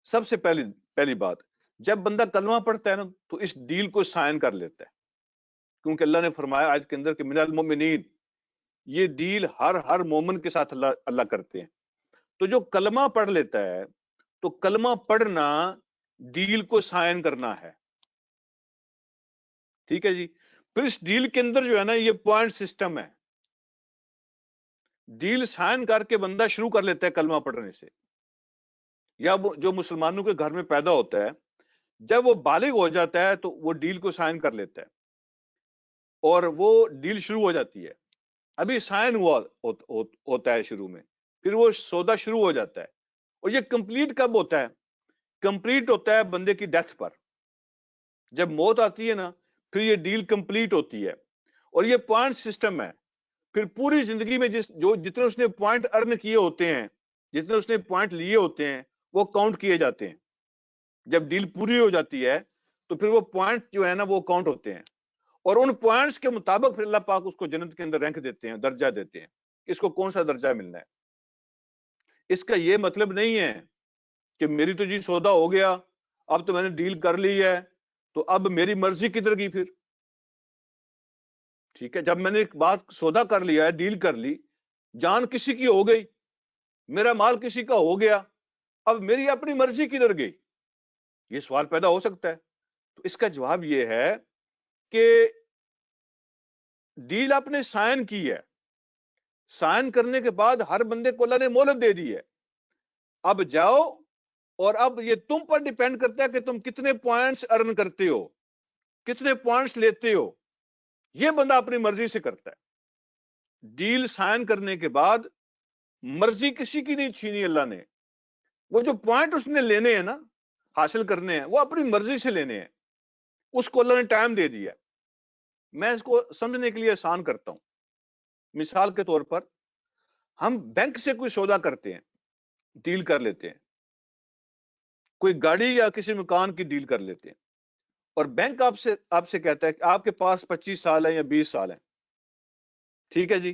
سب سے پہلی بات، جب بندہ کلمہ پڑھتا ہے نا تو اس ڈیل کو سائن کر لیتا ہے، کیونکہ اللہ نے فرمایا آیت کے اندر کہ من المؤمنین، یہ ڈیل ہر مومن کے ساتھ اللہ کرتے ہیں۔ تو جو کلمہ پڑھ لیتا ہے، تو کلمہ پڑھنا ڈیل کو سائن کرنا ہے. ٹھیک ہے جی. پھر اس ڈیل کے اندر جو ہے نا یہ پوائنٹ سسٹم ہے. ڈیل سائن کر کے بندہ شروع کر لیتا ہے کلمہ پڑھنے سے, یا جو مسلمانوں کے گھر میں پیدا ہوتا ہے جب وہ بالغ ہو جاتا ہے تو وہ ڈیل کو سائن کر لیتا ہے اور وہ ڈیل شروع ہو جاتی ہے. ابھی سائن ہوا ہوتا ہے شروع میں, پھر وہ سودا شروع ہو جاتا ہے. اور یہ کمپلیٹ کب ہوتا ہے؟ کمپلیٹ ہوتا ہے بندے کی ڈیتھ پر. جب موت آتی ہے نا پھر یہ ڈیل کمپلیٹ ہوتی ہے. اور یہ پوائنٹ سسٹم ہے. پھر پوری زندگی میں جتنے اس نے پوائنٹ ارن کیے ہوتے ہیں, جتنے اس نے پوائنٹ لیے ہوتے ہیں وہ کاؤنٹ کیے جاتے ہیں. جب ڈیل پوری ہو جاتی ہے تو پھر وہ پوائنٹ جو ہے نا وہ کاؤنٹ ہوتے ہیں, اور ان پوائنٹس کے مطابق پھر اللہ پاک اس کو جنت کے اندر رینک دیتے ہیں, درجہ دیتے ہیں, اس کو کون سا درجہ ملنا ہے. اس کا یہ مطلب نہیں ہے کہ میری تو جی سودا ہو گیا, اب تو میں نے ڈیل کر لی ہے تو اب میری مرضی کدھر گئی پھر. ٹھیک ہے, جب میں نے ایک بات سودا کر لیا ہے, ڈیل کر لی, جان کسی کی ہو گئی, میرا مال کسی کا ہو گیا, اب میری اپنی مرضی کدھر گئی؟ یہ سوال پیدا ہو سکتا ہے. تو اس کا جواب یہ ہے کہ ڈیل آپ نے سائن کی ہے, سائن کرنے کے بعد ہر بندے کو اللہ نے مہلت دے دی ہے. اب جاؤ, اور اب یہ تم پر ڈیپینڈ کرتا ہے کہ تم کتنے پوائنٹس ارن کرتے ہو, کتنے پوائنٹس لیتے ہو. یہ بندہ اپنی مرضی سے کرتا ہے. ڈیل سائن کرنے کے بعد مرضی کسی کی نہیں چھینی اللہ نے. وہ جو پوائنٹ اس نے لینے ہیں نا, حاصل کرنے ہیں, وہ اپنی مرضی سے لینے ہیں. اس کو اللہ نے ٹائم دے دیا. میں اس کو سمجھنے کے لیے آسان کرتا ہوں. مثال کے طور پر ہم بینک سے کوئی سودا کرتے ہیں, ڈیل کر لیتے ہیں, کوئی گاڑی یا کسی مکان کی ڈیل کر لیتے ہیں, اور بینک آپ سے کہتا ہے کہ آپ کے پاس 25 سال ہے یا 20 سال ہے. ٹھیک ہے جی,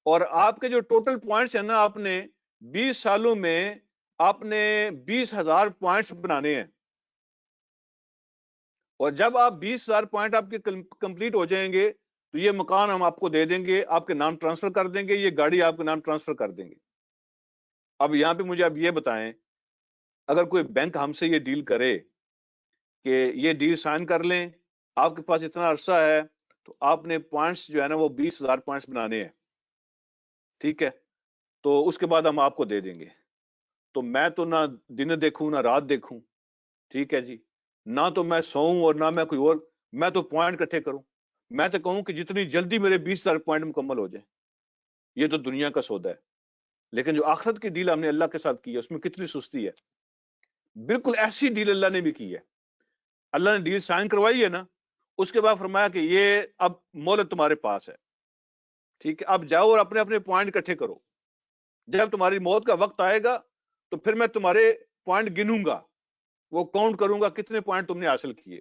اور آپ کے جو ٹوٹل پوائنٹس ہیں نا, آپ نے 20 سالوں میں آپ نے 20,000 پوائنٹس بنانے ہیں. اور جب آپ 20,000 پوائنٹ آپ کے کمپلیٹ ہو جائیں گے تو یہ مکان ہم آپ کو دے دیں گے, آپ کے نام ٹرانسفر کر دیں گے, یہ گاڑی آپ کے نام ٹرانسفر کر دیں گے. اب یہاں پہ مجھے اب یہ بتائیں, اگر کوئی بینک ہم سے یہ ڈیل کرے کہ یہ ڈیل سائن کر لیں, آپ کے پاس اتنا عرصہ ہے تو آپ نے پوائنٹس جو ہے نا وہ 20,000 پوائنٹس بنانے ہیں. ٹھیک ہے, تو اس کے بعد ہم آپ کو دے دیں گے. تو میں تو نہ دن دیکھوں نہ رات دیکھوں, ٹھیک ہے جی, نہ تو میں سوؤں اور نہ میں کوئی اور, میں تو پوائنٹ اکٹھے کروں. میں تو کہوں کہ جتنی جلدی میرے 20,000 پوائنٹ مکمل ہو جائیں. یہ تو دنیا کا سودا ہے. لیکن جو آخرت کی ڈیل ہم نے اللہ کے ساتھ کی ہے اس میں کتنی سستی ہے. بالکل ایسی ڈیل اللہ نے بھی کی ہے. اللہ نے ڈیل سائن کروائی ہے نا, اس کے بعد فرمایا کہ یہ اب مہلت تمہارے پاس ہے. ٹھیک ہے, اب جاؤ اور اپنے اپنے پوائنٹ اکٹھے کرو. جب تمہاری موت کا وقت آئے گا تو پھر میں تمہارے پوائنٹ گنوں گا, وہ کاؤنٹ کروں گا کتنے پوائنٹ تم نے حاصل کیے.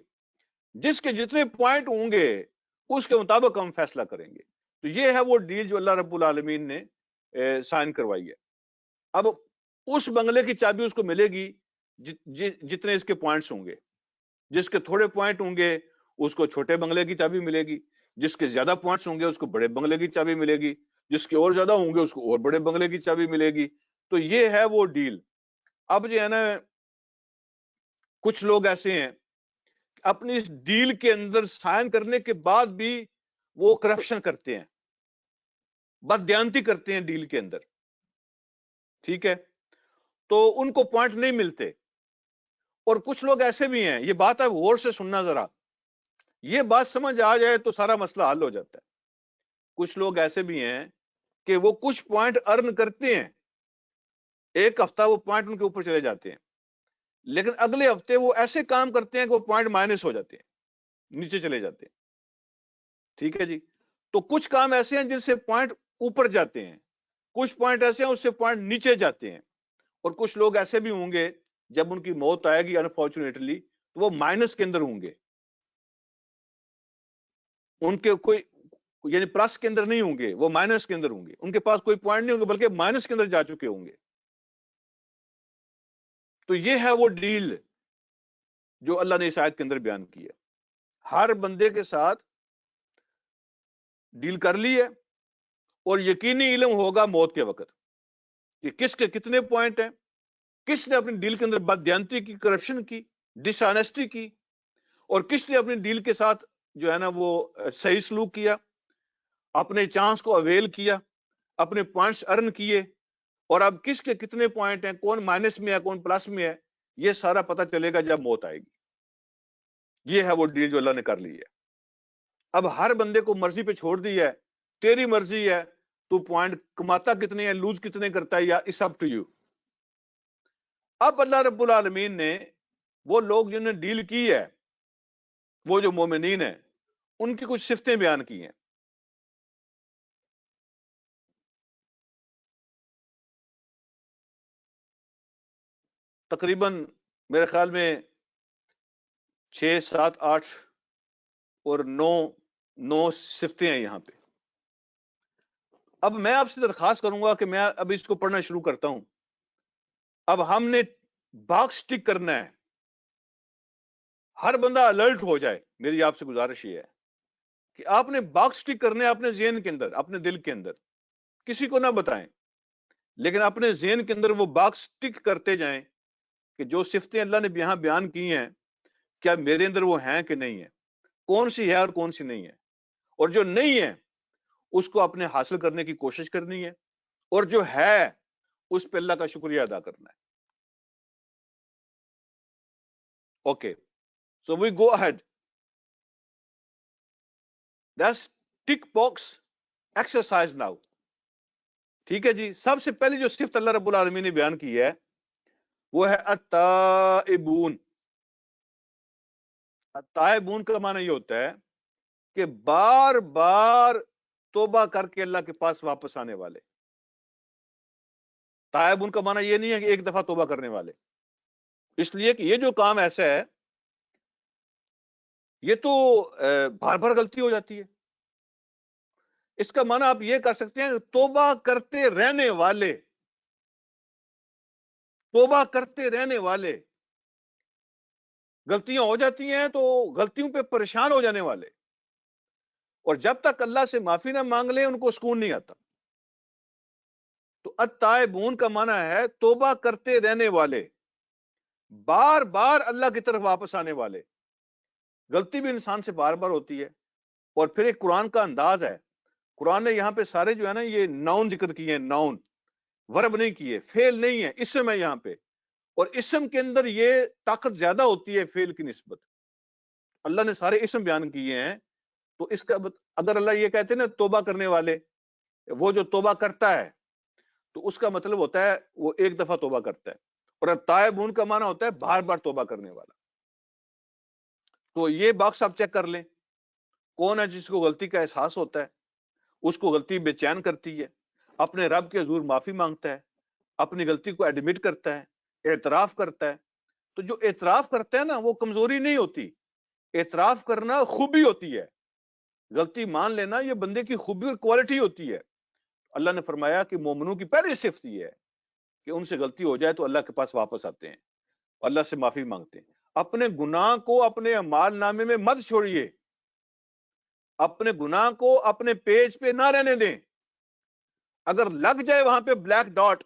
جس کے جتنے پوائنٹ ہوں گے اس کے مطابق ہم فیصلہ کریں گے. تو یہ ہے وہ ڈیل جو اللہ رب العالمین نے سائن کروائی ہے. اب اس بنگلے کی چابی اس کو ملے گی جتنے اس کے پوائنٹس ہوں گے. جس کے تھوڑے پوائنٹ ہوں گے اس کو چھوٹے بنگلے کی چابی ملے گی, جس کے زیادہ پوائنٹس ہوں گے اس کو بڑے بنگلے کی چابی ملے گی, جس کے اور زیادہ ہوں گے اس کو اور بڑے بنگلے کی چابی ملے گی. تو یہ ہے وہ ڈیل. اب جو ہے نا کچھ لوگ ایسے ہیں اپنی اس ڈیل کے اندر سائن کرنے کے بعد بھی وہ کرپشن کرتے ہیں, بددیانتی کرتے ہیں ڈیل کے اندر. ٹھیک ہے, تو ان کو پوائنٹ نہیں ملتے. اور کچھ لوگ ایسے بھی ہیں, یہ بات آپ غور سے سننا ذرا, یہ بات سمجھ آ جائے تو سارا مسئلہ حل ہو جاتا ہے. کچھ لوگ ایسے بھی ہیں کہ وہ کچھ پوائنٹ ارن کرتے ہیں, ایک ہفتہ وہ پوائنٹ ان کے اوپر چلے جاتے ہیں, لیکن اگلے ہفتے وہ ایسے کام کرتے ہیں کہ وہ پوائنٹ مائنس ہو جاتے ہیں, نیچے چلے جاتے ہیں. ٹھیک ہے جی, تو کچھ کام ایسے ہیں جن سے پوائنٹ اوپر جاتے ہیں, کچھ پوائنٹ ایسے ہیں اس سے پوائنٹ نیچے جاتے ہیں, اور کچھ لوگ ایسے بھی ہوں گے جب ان کی موت آئے گی انفارچونیٹلی تو وہ مائنس کے اندر ہوں گے. ان کے کوئی یعنی پلس کے اندر نہیں ہوں گے, وہ مائنس کے اندر ہوں گے. ان کے پاس کوئی پوائنٹ نہیں ہوں گے بلکہ مائنس کے اندر جا چکے ہوں گے. تو یہ ہے وہ ڈیل جو اللہ نے اس آیت کے اندر بیان کی ہے. ہر بندے کے ساتھ ڈیل کر لی ہے, اور یقینی علم ہوگا موت کے وقت کہ کس کے کتنے پوائنٹ ہیں, کس نے اپنی ڈیل کے اندر بددیانتی کی, کرپشن کی, ڈس آنیسٹی کی، اور کس نے اپنی ڈیل کے ساتھ جو ہے نا وہ صحیح سلوک کیا، اپنے چانس کو اویل کیا، اپنے پوائنٹس ارن کیے، اور اب کس کے کتنے پوائنٹ ہیں، کون مائنس میں ہے کون پلس میں ہے، یہ سارا پتہ چلے گا جب موت آئے گی۔ یہ ہے وہ ڈیل جو اللہ نے کر لی ہے۔ اب ہر بندے کو مرضی پہ چھوڑ دی ہے، تیری مرضی ہے تو پوائنٹ کماتا کتنے ہیں، لوز کتنے کرتا ہے، یا اٹس اپ ٹو یو۔ اب اللہ رب العالمین نے وہ لوگ جنہوں نے ڈیل کی ہے، وہ جو مومنین ہیں، ان کی کچھ صفتیں بیان کی ہیں۔ تقریباً میرے خیال میں 6 7 8 اور 9 صفتیں ہیں یہاں پہ۔ اب میں آپ سے درخواست کروں گا کہ میں اب اس کو پڑھنا شروع کرتا ہوں۔ اب ہم نے باکس ٹک کرنا ہے، ہر بندہ الرٹ ہو جائے۔ میری آپ سے گزارش یہ ہے کہ آپ نے باکس ٹک کرنے اپنے ذہن کے اندر، اپنے دل کے اندر، کسی کو نہ بتائیں، لیکن اپنے ذہن کے اندر وہ باکس ٹک کرتے جائیں کہ جو صفتیں اللہ نے یہاں بیان کی ہیں، کیا میرے اندر وہ ہیں کہ نہیں ہیں، کون سی ہے اور کون سی نہیں ہے، اور جو نہیں ہے اس کو اپنے حاصل کرنے کی کوشش کرنی ہے، اور جو ہے اس پہ اللہ کا شکریہ ادا کرنا ہے۔ Okay, so we go ahead, that's tick box exercise now. ٹھیک ہے جی، سب سے پہلی جو صفت اللہ رب العالمین نے بیان کی ہے وہ ہے التائبون۔ التائبون کا معنی یہ ہوتا ہے کہ بار بار توبہ کر کے اللہ کے پاس واپس آنے والے۔ تائبون کا معنی یہ نہیں ہے کہ ایک دفعہ توبہ کرنے والے، اس لیے کہ یہ جو کام ایسا ہے یہ تو بار بار غلطی ہو جاتی ہے۔ اس کا معنی آپ یہ کر سکتے ہیں کہ توبہ کرتے رہنے والے، توبہ کرتے رہنے والے، غلطیاں ہو جاتی ہیں تو غلطیوں پہ پریشان ہو جانے والے، اور جب تک اللہ سے معافی نہ مانگ لیں ان کو سکون نہیں آتا۔ تو التائبون کا معنی ہے توبہ کرتے رہنے والے، بار بار اللہ کی طرف واپس آنے والے۔ غلطی بھی انسان سے بار بار ہوتی ہے، اور پھر ایک قرآن کا انداز ہے، قرآن نے یہاں پہ سارے جو ہے نا یہ ناؤن ذکر کیے ہیں، ناؤن، ورب نہیں کیے، فعل نہیں ہے، اسم ہے یہاں پہ، اور اسم کے اندر یہ طاقت زیادہ ہوتی ہے فعل کی نسبت۔ اللہ نے سارے اسم بیان کیے ہیں، تو اس کا اگر اللہ یہ کہتے ہیں نا توبہ کرنے والے، وہ جو توبہ کرتا ہے تو اس کا مطلب ہوتا ہے وہ ایک دفعہ توبہ کرتا ہے، اور التائبون کا معنی ہوتا ہے بار بار توبہ کرنے والا۔ تو یہ باکس آپ چیک کر لیں، کون ہے جس کو غلطی کا احساس ہوتا ہے، اس کو غلطی بے چین کرتی ہے، اپنے رب کے حضور معافی مانگتا ہے، اپنی غلطی کو ایڈمٹ کرتا ہے، اعتراف کرتا ہے۔ تو جو اعتراف کرتا ہے نا وہ کمزوری نہیں ہوتی، اعتراف کرنا خوبی ہوتی ہے، غلطی مان لینا یہ بندے کی خوبی اور کوالٹی ہوتی ہے۔ اللہ نے فرمایا کہ مومنوں کی پہلی صفت یہ ہے کہ ان سے غلطی ہو جائے تو اللہ کے پاس واپس آتے ہیں، اللہ سے معافی مانگتے ہیں۔ اپنے گناہ کو اپنے اعمال نامے میں مت چھوڑیے، اپنے گناہ کو اپنے پیج پہ نہ رہنے دیں۔ اگر لگ جائے وہاں پہ بلیک ڈاٹ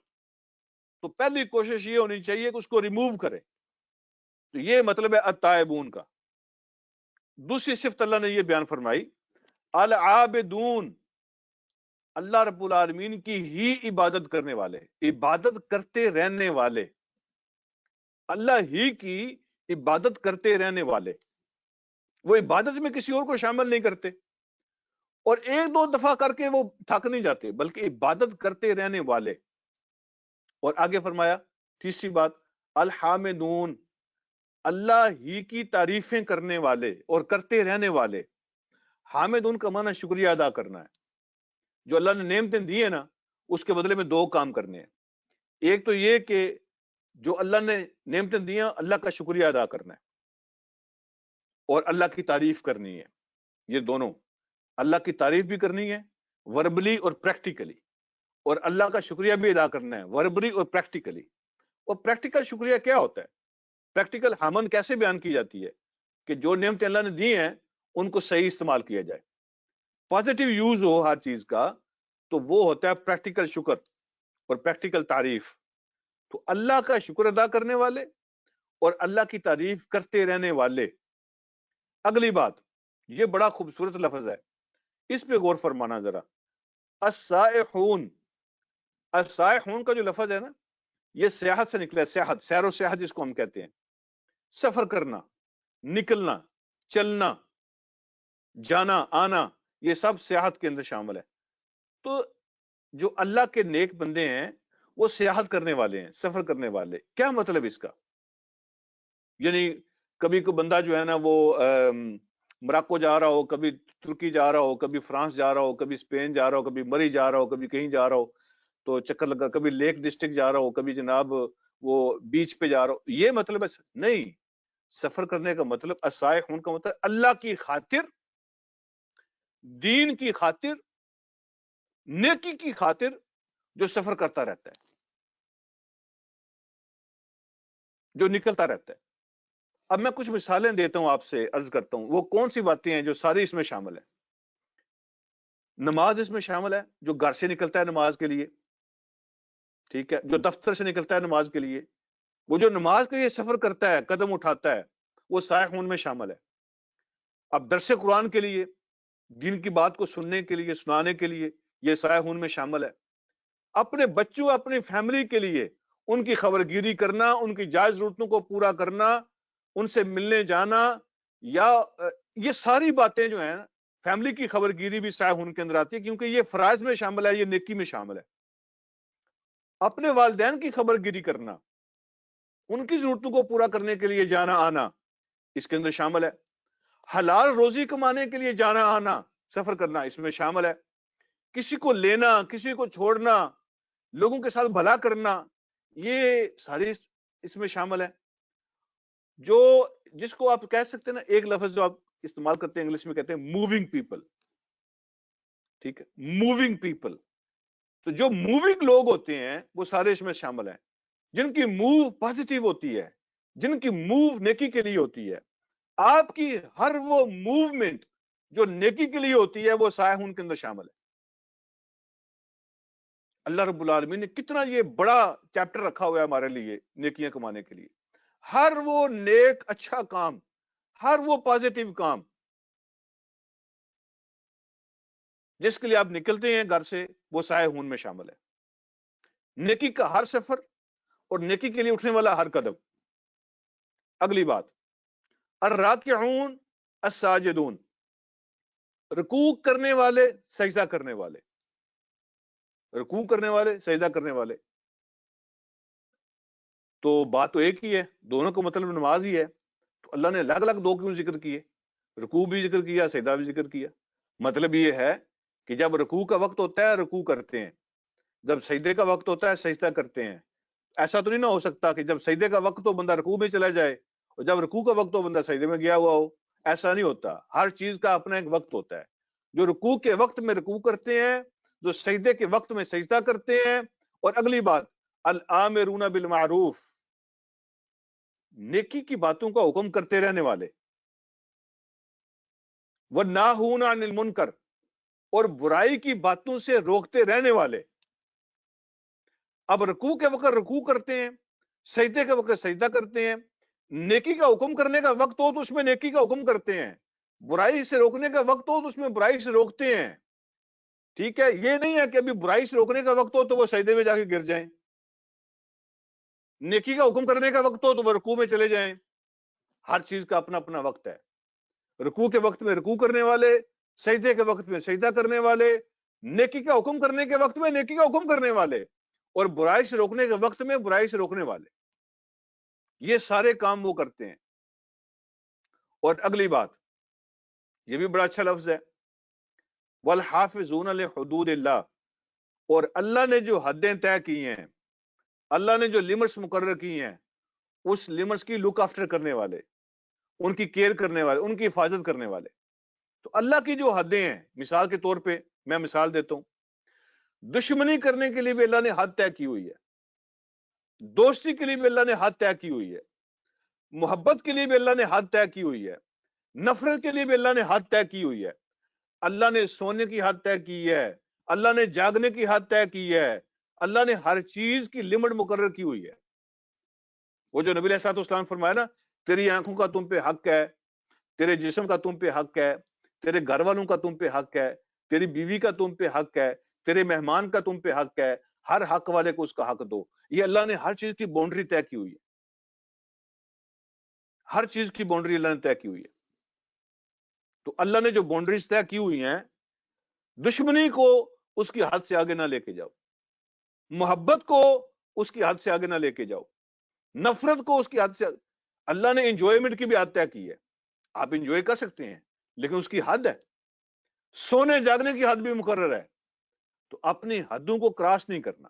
تو پہلی کوشش یہ ہونی چاہیے کہ اس کو ریموو کرے۔ تو یہ مطلب ہے التائبون کا۔ دوسری صفت اللہ نے یہ بیان فرمائی، العابدون، اللہ رب العالمین کی ہی عبادت کرنے والے، عبادت کرتے رہنے والے، اللہ ہی کی عبادت کرتے رہنے والے۔ وہ عبادت میں کسی اور کو شامل نہیں کرتے، اور ایک دو دفعہ کر کے وہ تھک نہیں جاتے، بلکہ عبادت کرتے رہنے والے۔ اور آگے فرمایا تیسری بات، الحامدون، اللہ ہی کی تعریفیں کرنے والے اور کرتے رہنے والے۔ حامدون کا معنی شکریہ ادا کرنا ہے، جو اللہ نے نعمتیں دی ہیں نا اس کے بدلے میں دو کام کرنے ہیں۔ ایک تو یہ کہ جو اللہ نے نعمتیں دی ہیں اللہ کا شکریہ ادا کرنا ہے، اور اللہ کی تعریف کرنی ہے۔ یہ دونوں، اللہ کی تعریف بھی کرنی ہے وربلی اور پریکٹیکلی، اور اللہ کا شکریہ بھی ادا کرنا ہے وربلی اور پریکٹیکلی۔ اور پریکٹیکل شکریہ کیا ہوتا ہے؟ پریکٹیکل حمد کیسے بیان کی جاتی ہے کہ جو نعمتیں اللہ نے دی ہیں ان کو صحیح استعمال کیا جائے، پازیٹیو یوز ہو ہر چیز کا، تو وہ ہوتا ہے پریکٹیکل شکر اور پریکٹیکل تعریف۔ تو اللہ کا شکر ادا کرنے والے اور اللہ کی تعریف کرتے رہنے والے. اگلی بات، یہ بڑا خوبصورت لفظ ہے، اس پہ غور فرمانا ذرا. السائحون، السائحون کا جو لفظ ہے نا، یہ سیاحت سے نکلا ہے. سیاحت، سیر و سیاحت جس کو ہم کہتے ہیں، سفر کرنا، نکلنا، چلنا، جانا، آنا، یہ سب سیاحت کے اندر شامل ہے. تو جو اللہ کے نیک بندے ہیں وہ سیاحت کرنے والے ہیں، سفر کرنے والے. کیا مطلب اس کا؟ یعنی کبھی کوئی بندہ جو ہے نا وہ مراکو جا رہا ہو، کبھی ترکی جا رہا ہو، کبھی فرانس جا رہا ہو، کبھی اسپین جا رہا ہو، کبھی مری جا رہا ہو، کبھی کہیں جا رہا ہو تو چکر لگا، کبھی لیک ڈسٹرکٹ جا رہا ہو، کبھی جناب وہ بیچ پہ جا رہا ہو. یہ مطلب ہے نہیں. سفر کرنے کا مطلب، السائحون کا مطلب اللہ کی خاطر، دین کی خاطر، نیکی کی خاطر جو سفر کرتا رہتا ہے، جو نکلتا رہتا ہے. اب میں کچھ مثالیں دیتا ہوں آپ سے، عرض کرتا ہوں وہ کون سی باتیں ہیں جو ساری اس میں شامل ہیں. نماز اس میں شامل ہے، جو گھر سے نکلتا ہے نماز کے لیے، ٹھیک ہے، جو دفتر سے نکلتا ہے نماز کے لیے، وہ جو نماز کے لیے سفر کرتا ہے، قدم اٹھاتا ہے، وہ سائحون میں شامل ہے. اب درس قرآن کے لیے، دین کی بات کو سننے کے لیے، سنانے کے لیے، یہ سائحون میں شامل ہے. اپنے بچوں، اپنی فیملی کے لیے ان کی خبرگیری کرنا، ان کی جائز ضرورتوں کو پورا کرنا، ان سے ملنے جانا، یا یہ ساری باتیں جو ہیں، فیملی کی خبرگیری بھی سائحون کے اندر آتی ہے، کیونکہ یہ فرائض میں شامل ہے، یہ نیکی میں شامل ہے. اپنے والدین کی خبرگیری کرنا، ان کی ضرورتوں کو پورا کرنے کے لیے جانا آنا، اس کے اندر شامل ہے. حلال روزی کمانے کے لیے جانا آنا، سفر کرنا، اس میں شامل ہے. کسی کو لینا، کسی کو چھوڑنا، لوگوں کے ساتھ بھلا کرنا، یہ ساری اس میں شامل ہے. جو جس کو آپ کہہ سکتے ہیں نا، ایک لفظ جو آپ استعمال کرتے ہیں انگلش میں، کہتے ہیں موونگ پیپل. ٹھیک ہے، موونگ پیپل. تو جو موونگ لوگ ہوتے ہیں وہ سارے اس میں شامل ہیں، جن کی موو پازیٹیو ہوتی ہے، جن کی موو نیکی کے لیے ہوتی ہے. آپ کی ہر وہ موومنٹ جو نیکی کے لیے ہوتی ہے وہ سائحون کے اندر شامل ہے. اللہ رب العالمین نے کتنا یہ بڑا چیپٹر رکھا ہوا ہے ہمارے لیے نیکیاں کمانے کے لیے. ہر وہ نیک اچھا کام، ہر وہ پازیٹیو کام جس کے لیے آپ نکلتے ہیں گھر سے، وہ سائحون میں شامل ہے. نیکی کا ہر سفر اور نیکی کے لیے اٹھنے والا ہر قدم. اگلی بات، الراکعون الساجدون، رکوع کرنے والے، سجدہ کرنے والے. رکوع کرنے والے، سجدہ کرنے والے، تو بات تو ایک ہی ہے، دونوں کو مطلب نماز ہی ہے. تو اللہ نے الگ الگ دو کیوں ذکر کیے؟ رکوع بھی ذکر کیا، سجدہ بھی ذکر کیا. مطلب یہ ہے کہ جب رکوع کا وقت ہوتا ہے رکوع کرتے ہیں، جب سجدے کا وقت ہوتا ہے سجدہ کرتے ہیں. ایسا تو نہیں نہ ہو سکتا کہ جب سجدے کا وقت ہو بندہ رکوع میں چلا جائے، اور جب رکوع کا وقت ہو بندہ سجدے میں گیا ہوا ہو. ایسا نہیں ہوتا، ہر چیز کا اپنا ایک وقت ہوتا ہے. جو رکوع کے وقت میں رکوع کرتے ہیں، جو سجدے کے وقت میں سجدہ کرتے ہیں. اور اگلی بات، الآمرون بالمعروف، نیکی کی باتوں کا حکم کرتے رہنے والے، والناہون عن المنکر، اور برائی کی باتوں سے روکتے رہنے والے. اب رکوع کے وقت رکوع کرتے ہیں، سجدے کے وقت سجدہ کرتے ہیں. نیکی کا حکم کرنے کا وقت ہو تو اس میں نیکی کا حکم کرتے ہیں، برائی سے روکنے کا وقت ہو تو اس میں برائی سے روکتے ہیں. ٹھیک ہے، یہ نہیں ہے کہ ابھی برائی سے روکنے کا وقت ہو تو وہ سجدے میں جا کے گر جائیں، نیکی کا حکم کرنے کا وقت ہو تو وہ رکوع میں چلے جائیں. ہر چیز کا اپنا اپنا وقت ہے. رکوع کے وقت میں رکوع کرنے والے، سجدے کے وقت میں سجدہ کرنے والے، نیکی کا حکم کرنے کے وقت میں نیکی کا حکم کرنے والے، اور برائی سے روکنے کے وقت میں برائی سے روکنے والے. یہ سارے کام وہ کرتے ہیں. اور اگلی بات، یہ بھی بڑا اچھا لفظ ہے، والحافظون لحدود اللہ، اور اللہ نے جو حدیں طے کی ہیں، اللہ نے جو لمٹس مقرر کی ہیں، اس لمٹس کی لک آفٹر کرنے والے، ان کی کیئر کرنے والے، ان کی حفاظت کرنے والے. تو اللہ کی جو حدیں ہیں، مثال کے طور پہ میں مثال دیتا ہوں، دشمنی کرنے کے لیے بھی اللہ نے حد طے کی ہوئی ہے، دوستی کے لیے بھی اللہ نے حد طے کی ہوئی ہے، محبت کے لیے بھی اللہ نے حد طے کی ہوئی ہے، نفرت کے لیے بھی اللہ نے حد طے کی ہوئی ہے. اللہ نے سونے کی حد طے کی ہے، اللہ نے جاگنے کی حد طے کی ہے، اللہ نے ہر چیز کی لمٹ مقرر کی ہوئی ہے. وہ جو نبی علیہ السلام فرمایا نا، تیری آنکھوں کا تم پہ حق ہے، تیرے جسم کا تم پہ حق ہے، تیرے گھر والوں کا تم پہ حق ہے، تیری بیوی کا تم پہ حق ہے، تیرے مہمان کا تم پہ حق ہے، ہر حق والے کو اس کا حق دو. یہ اللہ نے ہر چیز کی باؤنڈری طے کی ہوئی ہے، ہر چیز کی باؤنڈری اللہ نے طے کی ہوئی ہے. تو اللہ نے جو باؤنڈریز طے کی ہوئی ہیں، دشمنی کو اس کی حد سے آگے نہ لے کے جاؤ، محبت کو اس کی حد سے آگے نہ لے کے جاؤ، نفرت کو اس کی حد سے. اللہ نے انجوائمنٹ کی بھی حد طے کی ہے، آپ انجوائے کر سکتے ہیں لیکن اس کی حد ہے. سونے جاگنے کی حد بھی مقرر ہے. تو اپنی حدوں کو کراس نہیں کرنا.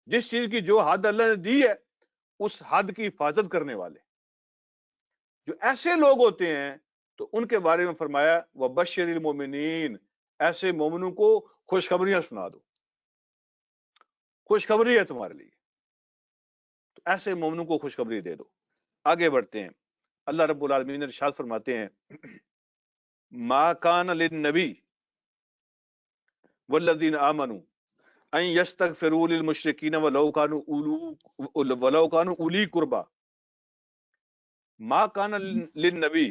جس چیز کی جو حد اللہ نے دی ہے اس حد کی حفاظت کرنے والے جو ایسے لوگ ہوتے ہیں تو ان کے بارے میں فرمایا وَبَشِّرِ الْمُؤْمِنِينَ، ایسے مومنوں کو خوشخبریاں سنا دو، خوشخبری ہے تمہارے لیے، تو ایسے مومنوں کو خوشخبری دے دو. آگے بڑھتے ہیں. اللہ رب العالمین ارشاد فرماتے ہیں ما کان للنبی والذین آمنوا ان یستغفروا للمشرکین ولو کانوا اولی قربا. ما کان للنبی،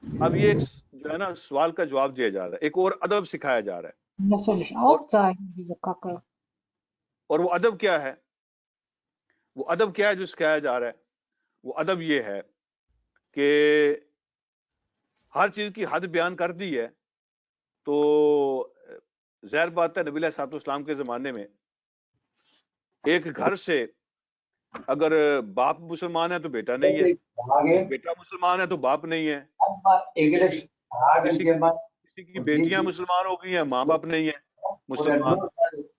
اب یہ ایک جو ہے نا سوال کا جواب دیا جا رہا ہے، ایک اور ادب سکھایا جا رہا ہے. اور وہ ادب کیا ہے؟ وہ ادب کیا ہے جو سکھایا جا رہا ہے؟ وہ ادب یہ ہے کہ ہر چیز کی حد بیان کر دی ہے. تو ظاہر بات ہے نبی علیہ السلام کے زمانے میں ایک گھر سے اگر باپ مسلمان ہے تو بیٹا نہیں ہے، بیٹا مسلمان ہے تو باپ نہیں ہے، کسی کی بیٹیاں مسلمان ہو گئی ہیں، ماں باپ نہیں ہے مسلمان.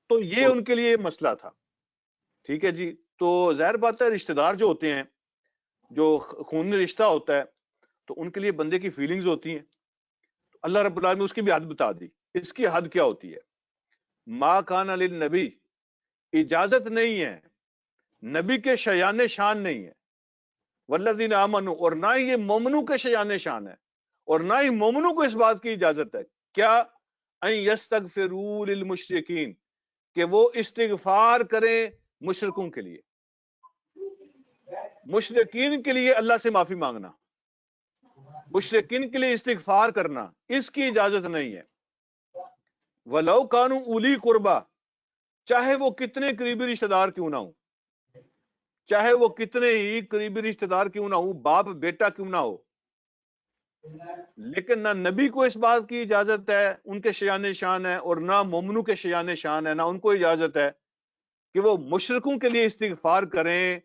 تو یہ ان کے لیے مسئلہ تھا. ٹھیک ہے جی. تو ظاہر بات ہے رشتہ دار جو ہوتے ہیں، جو خونی رشتہ ہوتا ہے، تو ان کے لیے بندے کی فیلنگز ہوتی ہیں. اللہ رب العالمین نے اس کی بھی حد بتا دی. اس کی حد کیا ہوتی ہے؟ ما کان للنبی، اجازت نہیں ہے، نبی کے شیان شان نہیں ہے، والذین آمنوا، اور نہ ہی یہ مومنوں کے شیان شان ہے، اور نہ ہی مومنوں کو اس بات کی اجازت ہے. کیا؟ ان یستغفروا للمشرکین، کہ وہ استغفار کریں مشرکوں کے لیے. مشرکین کے لیے اللہ سے معافی مانگنا، مشرکین کے لیے استغفار کرنا، اس کی اجازت نہیں ہے. وَلَوْ كَانُوا اولی قربا، چاہے وہ کتنے قریبی رشتہ دار کیوں نہ ہوں، چاہے وہ کتنے ہی قریبی رشتہ دار کیوں نہ ہوں، باپ بیٹا کیوں نہ ہو. لیکن نہ نبی کو اس بات کی اجازت ہے، ان کے شیان شان ہے، اور نہ مومنوں کے شیان شان ہے، نہ ان کو اجازت ہے کہ وہ مشرکوں کے لیے استغفار کریں.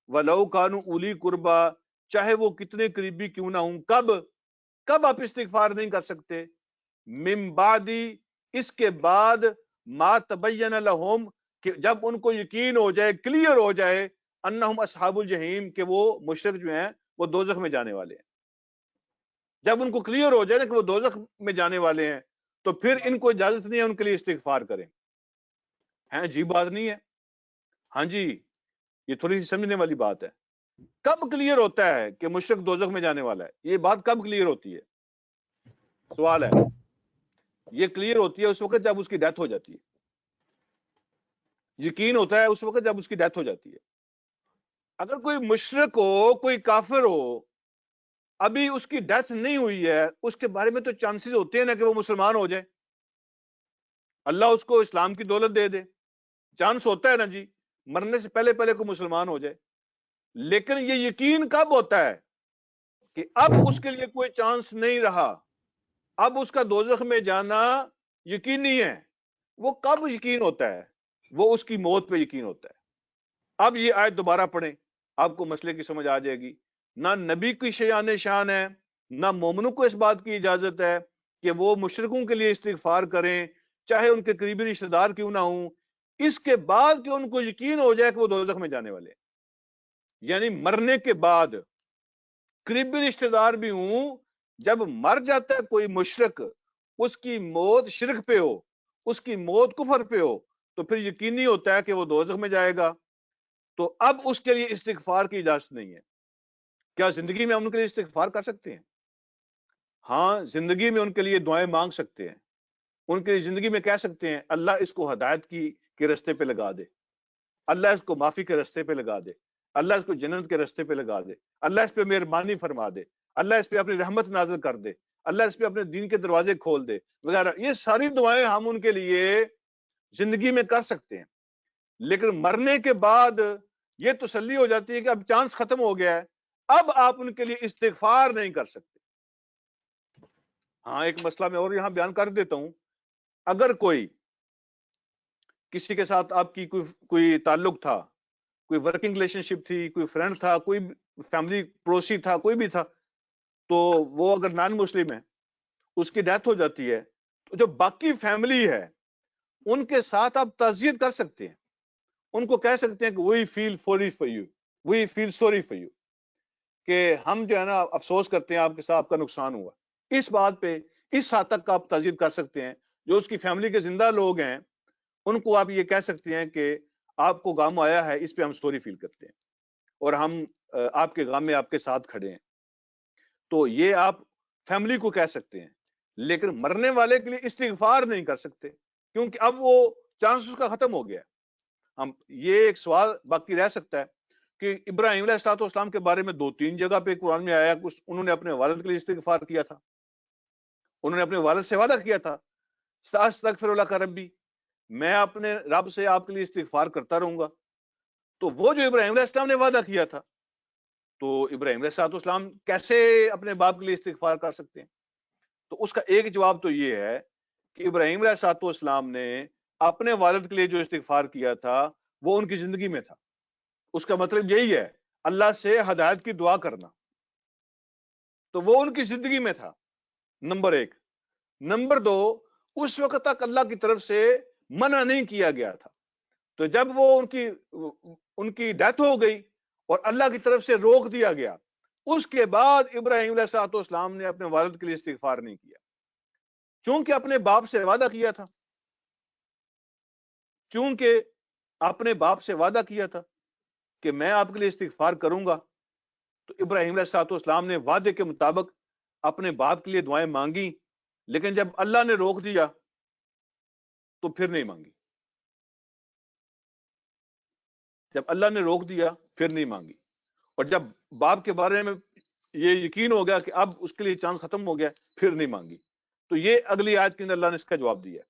وَلَوْ كَانُوا اولی قربا، چاہے وہ کتنے قریبی کیوں نہ ہوں. کب آپ استغفار نہیں کر سکتے؟ من بعد، اس کے بعد، ما تبین لہم، کہ جب ان کو یقین ہو جائے، کلیئر ہو جائے، انہم اصحاب الجحیم، کہ وہ مشرک جو ہیں وہ دوزخ میں جانے والے ہیں. جب ان کو کلیئر ہو جائے نا کہ وہ دوزخ میں جانے والے ہیں، تو پھر ان کو اجازت نہیں ہے ان کے لیے استغفار کریں. ہیں عجیب بات نہیں ہے؟ ہاں جی، یہ تھوڑی سی سمجھنے والی بات ہے. کب کلیئر ہوتا ہے کہ مشرک دوزخ میں جانے والا ہے؟ یہ بات کب کلیئر ہوتی ہے؟ سوال ہے. یہ کلیئر ہوتی ہے اس وقت جب اس کی ڈیتھ ہو جاتی ہے. یقین ہوتا ہے اس وقت جب اس کی ڈیتھ ہو جاتی ہے. اگر کوئی مشرک ہو، کوئی کافر ہو، ابھی اس کی ڈیتھ نہیں ہوئی ہے، اس کے بارے میں تو چانسز ہوتے ہیں نا کہ وہ مسلمان ہو جائے، اللہ اس کو اسلام کی دولت دے دے، چانس ہوتا ہے نا جی، مرنے سے پہلے پہلے کوئی مسلمان ہو جائے. لیکن یہ یقین کب ہوتا ہے کہ اب اس کے لیے کوئی چانس نہیں رہا، اب اس کا دوزخ میں جانا یقینی ہے. وہ کب یقین ہوتا ہے؟ وہ اس کی موت پہ یقین ہوتا ہے. اب یہ آیت دوبارہ پڑھیں، آپ کو مسئلے کی سمجھ آ جائے گی. نہ نبی کی شیان شان ہے، نہ مومنوں کو اس بات کی اجازت ہے کہ وہ مشرکوں کے لیے استغفار کریں، چاہے ان کے قریبی رشتہ دار کیوں نہ ہوں، اس کے بعد کہ ان کو یقین ہو جائے کہ وہ دوزخ میں جانے والے ہیں. یعنی مرنے کے بعد قریبی رشتہ دار بھی ہوں، جب مر جاتا ہے کوئی مشرک، اس کی موت شرک پہ ہو، اس کی موت کفر پہ ہو، تو پھر یقینی ہوتا ہے کہ وہ دوزخ میں جائے گا. تو اب اس کے لیے استغفار کی اجازت نہیں ہے. کیا زندگی میں ہم ان کے لیے استغفار کر سکتے ہیں؟ ہاں، زندگی میں ان کے لیے دعائیں مانگ سکتے ہیں. ان کے لیے زندگی میں کہہ سکتے ہیں اللہ اس کو ہدایت کے رستے پہ لگا دے، اللہ اس کو معافی کے رستے پہ لگا دے، اللہ اس کو جنت کے راستے پہ لگا دے، اللہ اس پہ مہربانی فرما دے، اللہ اس پہ اپنی رحمت نازل کر دے، اللہ اس پہ اپنے دین کے دروازے کھول دے وغیرہ. یہ ساری دعائیں ہم ان کے لیے زندگی میں کر سکتے ہیں، لیکن مرنے کے بعد یہ تسلی ہو جاتی ہے کہ اب چانس ختم ہو گیا ہے، اب آپ ان کے لیے استغفار نہیں کر سکتے. ہاں، ایک مسئلہ میں اور یہاں بیان کر دیتا ہوں. اگر کوئی کسی کے ساتھ آپ کی کوئی تعلق تھا، کوئی ورکنگ ریلیشن شپ تھی، کوئی فرینڈ تھا، کوئی فیملی پڑوسی تھا، کوئی بھی تھا، تو وہ اگر نان مسلم ہے، اس کی ڈیتھ ہو جاتی ہے، تو جو باقی فیملی ہے ان کے ساتھ آپ تعزیت کر سکتے ہیں، ان کو کہہ سکتے ہیں کہ we feel sorry for you, we feel sorry for you, کہ ہم جو ہے نا افسوس کرتے ہیں آپ کے ساتھ آپ کا نقصان ہوا. اس بات پہ اس حد تک آپ تعزیت کر سکتے ہیں. جو اس کی فیملی کے زندہ لوگ ہیں ان کو آپ یہ کہہ سکتے ہیں کہ آپ کو غم آیا ہے، اس پہ ہم سوری فیل کرتے ہیں اور ہم آپ کے غم میں آپ کے ساتھ کھڑے ہیں. تو یہ آپ فیملی کو کہہ سکتے ہیں، لیکن مرنے والے کے لیے استغفار نہیں کر سکتے، کیونکہ اب وہ چانس اس کا ختم ہو گیا. ہم یہ ایک سوال باقی رہ سکتا ہے کہ ابراہیم علیہ الصلوۃ والسلام کے بارے میں 2-3 جگہ پہ قرآن میں آیا کچھ انہوں نے اپنے والد کے لیے استغفار کیا تھا، انہوں نے اپنے والد سے وعدہ کیا تھا استغفر لک ربی، میں اپنے رب سے آپ کے لیے استغفار کرتا رہوں گا. تو وہ جو ابراہیم علیہ السلام نے وعدہ کیا تھا، تو ابراہیم علیہ السلام کیسے اپنے باپ کے لیے استغفار کر سکتے ہیں؟ تو اس کا ایک جواب تو یہ ہے کہ ابراہیم علیہ السلام نے اپنے والد کے لیے جو استغفار کیا تھا وہ ان کی زندگی میں تھا. اس کا مطلب یہی ہے اللہ سے ہدایت کی دعا کرنا، تو وہ ان کی زندگی میں تھا، نمبر 1. نمبر 2، اس وقت تک اللہ کی طرف سے منع نہیں کیا گیا تھا. تو جب وہ ان کی ڈیتھ ہو گئی اور اللہ کی طرف سے روک دیا گیا، اس کے بعد ابراہیم علیہ السلام نے اپنے والد کے لیے استغفار نہیں کیا، کیونکہ اپنے باپ سے وعدہ کیا تھا، کیونکہ اپنے باپ سے وعدہ کیا تھا کہ میں آپ کے لیے استغفار کروں گا. تو ابراہیم علیہ السلام نے وعدے کے مطابق اپنے باپ کے لیے دعائیں مانگی، لیکن جب اللہ نے روک دیا تو پھر نہیں مانگی. جب اللہ نے روک دیا پھر نہیں مانگی. اور جب باپ کے بارے میں یہ یقین ہو گیا کہ اب اس کے لیے چانس ختم ہو گیا، پھر نہیں مانگی. تو یہ اگلی آیت کے اندر اللہ نے اس کا جواب دیا.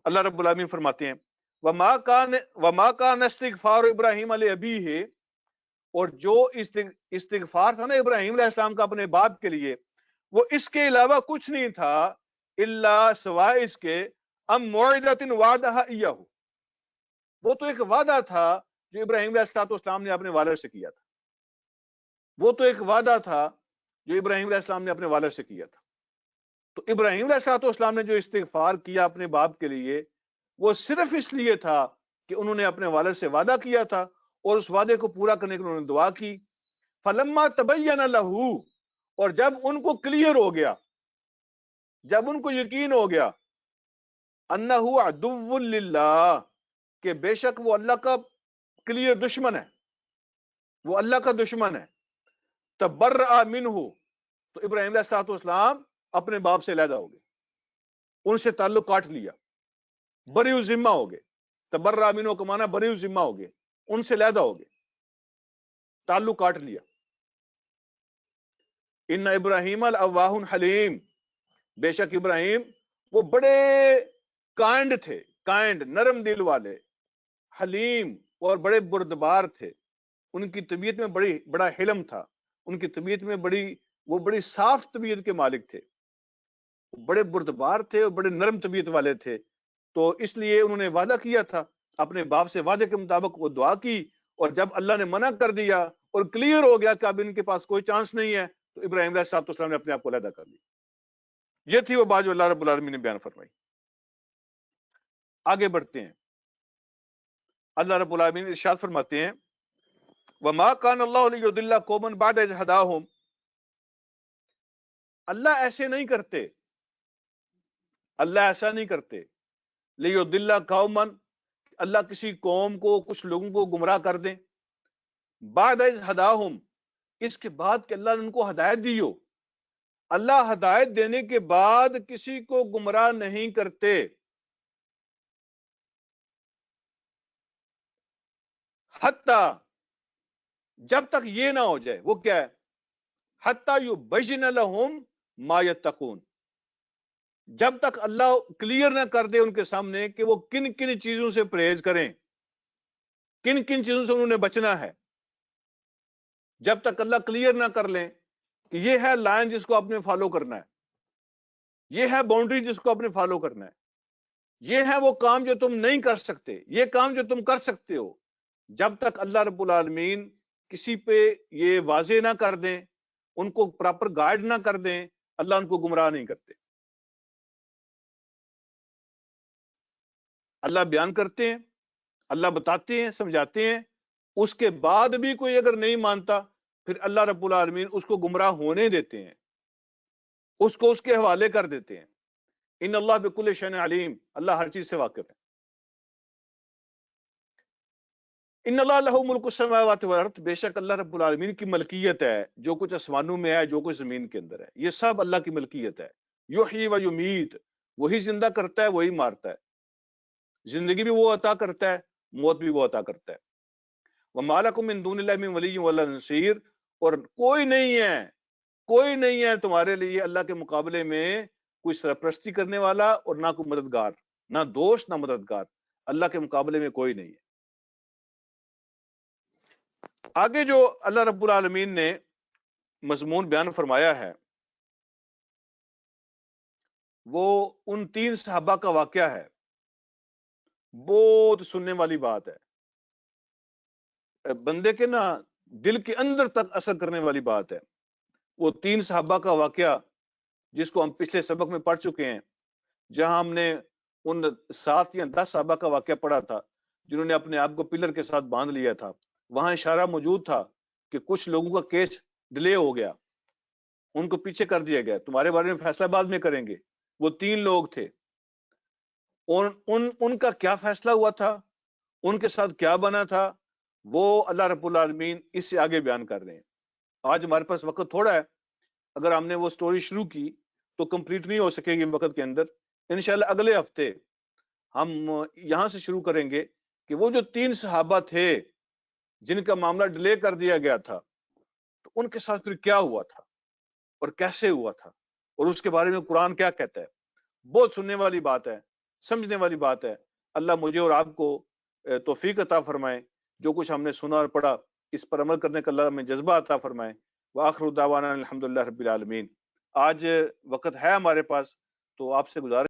اللہ رب العالمین فرماتے ہیں وما کان استغفار ابراہیم علیہ ابیہ، اور جو استغفار تھا نا ابراہیم علیہ السلام کا اپنے باپ کے لیے، وہ اس کے علاوہ کچھ نہیں تھا الا سوائے اس کے ام موعدۃ وعدہا ایہ، وہ تو ایک وعدہ تھا جو ابراہیم علیہ السلام نے اپنے والد سے کیا تھا. وہ تو ایک وعدہ تھا جو ابراہیم علیہ السلام نے اپنے والد سے کیا تھا. تو ابراہیم علیہ السلام نے جو استغفار کیا اپنے باپ کے لیے، وہ صرف اس لیے تھا کہ انہوں نے اپنے والد سے وعدہ کیا تھا اور اس وعدے کو پورا کرنے کے لیے انہوں نے دعا کی. فلما تبین لہ، اور جب ان کو کلیئر ہو گیا، جب ان کو یقین ہو گیا انہ عدو للہ، کہ بے شک وہ اللہ کا کلیئر دشمن ہے، وہ اللہ کا دشمن ہے، تبرأ منہ، تو ابراہیم علیہ السلام اپنے باپ سے علیحدہ ہو گئے، ان سے تعلق کاٹ لیا، بری ذمہ ہو گئے. تبرأ منہ کا معنی بری ذمہ ہو گئے، ان سے علیحدہ ہو گئے، تعلق کاٹ لیا. ان ابراہیم الاواہ حلیم، بے شک ابراہیم وہ بڑے کائنڈ تھے، کائنڈ نرم دل والے، حلیم اور بڑے بردبار تھے. ان کی طبیعت میں بڑا حلم تھا، ان کی طبیعت میں وہ بڑی صاف طبیعت کے مالک تھے، بڑے بردبار تھے اور بڑے نرم طبیعت والے تھے. تو اس لیے انہوں نے وعدہ کیا تھا، اپنے باپ سے وعدے کے مطابق وہ دعا کی، اور جب اللہ نے منع کر دیا اور کلیئر ہو گیا کہ اب ان کے پاس کوئی چانس نہیں ہے، تو ابراہیم علیہ السلام نے اپنے آپ کو علیحدہ کر لیا. یہ تھی وہ بات جو اللہ رب العالمین نے بیان فرمائی. آگے بڑھتے ہیں. اللہ رب العالمین ارشاد فرماتے ہیں وما کان اللہ لیضل قوما بعد اذ ہداہم، اللہ ایسے نہیں کرتے، اللہ ایسا نہیں کرتے لیضل قوما، اللہ کسی قوم کو، کچھ لوگوں کو گمراہ کر دیں، بعد اذ ہداہم، اس کے بعد کہ اللہ نے ان کو ہدایت دی ہو. اللہ ہدایت دینے کے بعد کسی کو گمراہ نہیں کرتے. حتی، جب تک یہ نہ ہو جائے، وہ کیا ہے؟ حتی یبین لہم ما یتقون، جب تک اللہ کلیئر نہ کر دے ان کے سامنے کہ وہ کن کن چیزوں سے پرہیز کریں، کن کن چیزوں سے انہوں نے بچنا ہے، جب تک اللہ کلیئر نہ کر لیں کہ یہ ہے لائن جس کو آپ نے فالو کرنا ہے، یہ ہے باؤنڈری جس کو آپ نے فالو کرنا ہے، یہ ہے وہ کام جو تم نہیں کر سکتے، یہ کام جو تم کر سکتے ہو، جب تک اللہ رب العالمین کسی پہ یہ واضح نہ کر دیں، ان کو پراپر گائیڈ نہ کر دیں، اللہ ان کو گمراہ نہیں کرتے۔ اللہ بیان کرتے ہیں، اللہ بتاتے ہیں، سمجھاتے ہیں، اس کے بعد بھی کوئی اگر نہیں مانتا، پھر اللہ رب العالمین اس کو گمراہ ہونے دیتے ہیں، اس کو اس کے حوالے کر دیتے ہیں۔ ان اللہ بکل شیء علیم، اللہ ہر چیز سے واقف ہے۔ ان اللہ لہ ملک السماوات والارض، بے شک اللہ رب العالمین کی ملکیت ہے جو کچھ آسمانوں میں ہے، جو کچھ زمین کے اندر ہے، یہ سب اللہ کی ملکیت ہے۔ یحیی و یمیت، وہی زندہ کرتا ہے، وہی مارتا ہے، زندگی بھی وہ عطا کرتا ہے، موت بھی وہ عطا کرتا ہے۔ وما لکم من دون اللہ من ولی ولا نصیر، اور کوئی نہیں ہے تمہارے لیے اللہ کے مقابلے میں کوئی سرپرستی کرنے والا، اور نہ کوئی مددگار، نہ دوست نہ مددگار، اللہ کے مقابلے میں کوئی نہیں ہے۔ آگے جو اللہ رب العالمین نے مضمون بیان فرمایا ہے وہ ان 3 صحابہ کا واقعہ ہے، بہت سننے والی بات ہے، بندے کے نا دل کے اندر تک اثر کرنے والی بات ہے۔ وہ 3 صحابہ کا واقعہ جس کو ہم پچھلے سبق میں پڑھ چکے ہیں، جہاں ہم نے ان 7 یا 10 صحابہ کا واقعہ پڑھا تھا جنہوں نے اپنے آپ کو پلر کے ساتھ باندھ لیا تھا۔ وہاں اشارہ موجود تھا کہ کچھ لوگوں کا کیس ڈیلے ہو گیا، ان کو پیچھے کر دیا گیا، تمہارے بارے میں فیصلہ بعد میں کریں گے۔ وہ 3 لوگ تھے، ان کا کیا فیصلہ ہوا تھا، ان کے ساتھ کیا بنا تھا، وہ اللہ رب العالمین اس سے آگے بیان کر رہے ہیں۔ آج ہمارے پاس وقت تھوڑا ہے، اگر ہم نے وہ سٹوری شروع کی تو کمپلیٹ نہیں ہو سکے گی وقت کے اندر۔ انشاءاللہ اگلے ہفتے ہم یہاں سے شروع کریں گے کہ وہ جو 3 صحابہ تھے جن کا معاملہ ڈیلے کر دیا گیا تھا، تو ان کے ساتھ پھر کیا ہوا تھا اور کیسے ہوا تھا، اور اس کے بارے میں قرآن کیا کہتا ہے۔ بہت سننے والی بات ہے، سمجھنے والی بات ہے۔ اللہ مجھے اور آپ کو توفیق عطا فرمائے، جو کچھ ہم نے سنا اور پڑھا اس پر عمل کرنے کا اللہ ہمیں جذبہ عطا فرمائے۔ وآخر دعوانا الحمدللہ رب العالمین۔ آج وقت ہے ہمارے پاس، تو آپ سے گزارش